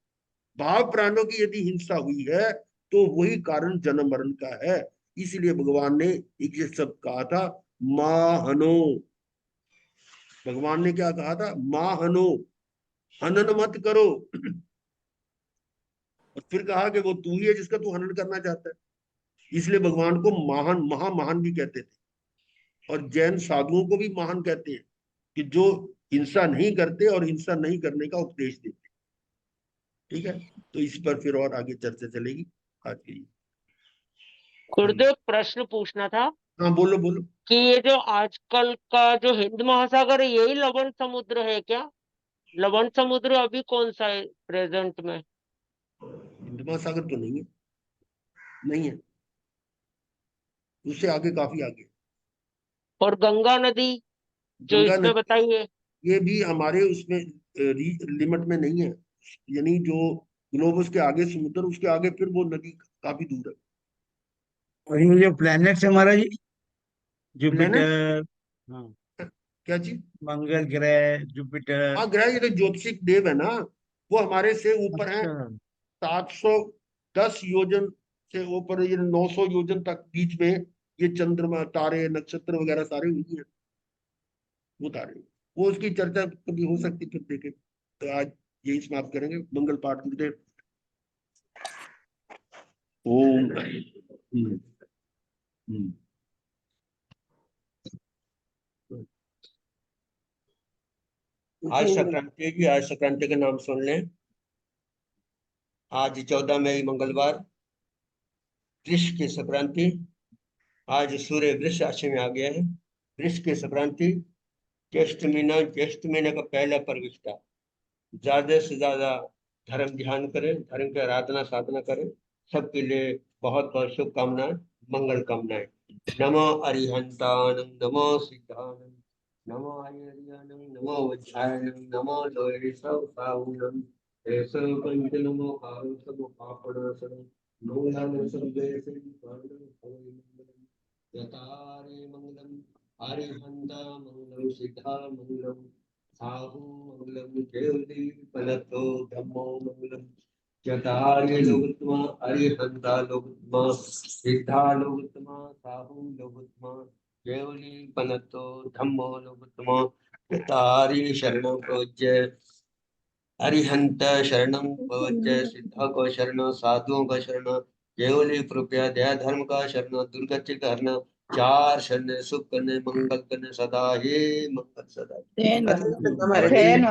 भाव प्राणों की यदि हिंसा हुई है, तो वही कारण जन्म मरण का है। इसीलिए भगवान ने एक ये सब कहा था, मां हनो। भगवान ने क्या कहा था? मां हनो, हनन मत करो। और फिर कहा कि वो तू ही है जिसका तू हनन करना चाहता है। इसलिए भगवान को महान, महान भी कहते थे। और जैन साधुओं को भी महान कहते हैं, कि जो हिंसा नहीं करते और हिंसा नहीं करने का उपदेश देते। ठीक है, तो इस पर फिर और आगे चर्चा चलेगी। आज के लिए। गुरुदेव प्रश्न पूछना था हाँ बोलो बोलो। कि ये जो आजकल का जो हिंद महासागर है यही लवण समुद्र है क्या? लवण समुद्र अभी कौन सा है प्रेजेंट में? हिंद महासागर तो नहीं है, नहीं है, उससे आगे काफी आगे। और गंगा नदी जो गंगा इसमें नदी बताइए। ये भी हमारे उसमें लिमिट में नहीं है, यानी जो ग्लोबस के आगे समुद्र, उसके आगे फिर वो नदी काफी दूर है। और ये जो प्लैनेट्स हमारा जी, प्लेनेट जुपिटर, हाँ, क्या चीज? मंगल ग्रह, जुपिटर। हाँ ग्रह, ये तो ज्योतिषिक देव है ना, वो हमारे से ऊपर है। अच्छा। 710 योजन से ऊपर, ये 900 योजन तक बीच में ये चंद्रमा, तारे, नक्षत्र वगैरह सारे वही हैं, वो तारे। वो उसकी चर्चा कभी हो सकती, फिर देखें। तो आज यही समाप्त करेंगे। मंगल पाठ गुरुदेव। ओम। हम्म। आज संक्रांति है जी, आज संक्रांति का नाम सुन लें। आज 14 मई मंगलवार, वृष की संक्रांति। आज सूर्य वृष राशि में आ गया है। वृष की संक्रांति, ज्येष्ठ महीना, ज्येष्ठ महीने का पहला पर्विष्टा। ज्यादा से ज्यादा धर्म ध्यान करें, धर्म की आराधना साधना करें। सबके लिए बहुत बहुत शुभकामनाएं, मंगल कामनाएं। नमो अरिहंतानंद, नमो सिद्धानंद, नमो आर्यानंद, नमो वज्रायणं, नमो लोहे सौसाहुनं, ऐसो पंच नमो कारो सबो पापनाशनं, मूलानि सर्वेषां कारणं भवति मंगलम्। यतारे मंगलम्, अरिहंता मंगलम्, सिद्धा मंगलम्, साहु मंगलम्, केवली फलतो धम्मो मंगलम्। चतार्य लोकोत्तमा, अरिहंता लोकोत्तमा, सिद्धा लोकोत्तमा, साहु लोकोत्तमा, केवली फलतो धम्मो लोकोत्तमा। चतार्य शरणं प्रपद्ये, अरिहंत शरणं प्रपद्ये, सिद्धा को शरण, साधुओं का शरण, केवली कृपया दया धर्म का शरण, दुर्गति का हरण, चार शरण, सुख करने, मंगल करने, सदा हे मंगल सदा। जैन हरे जैन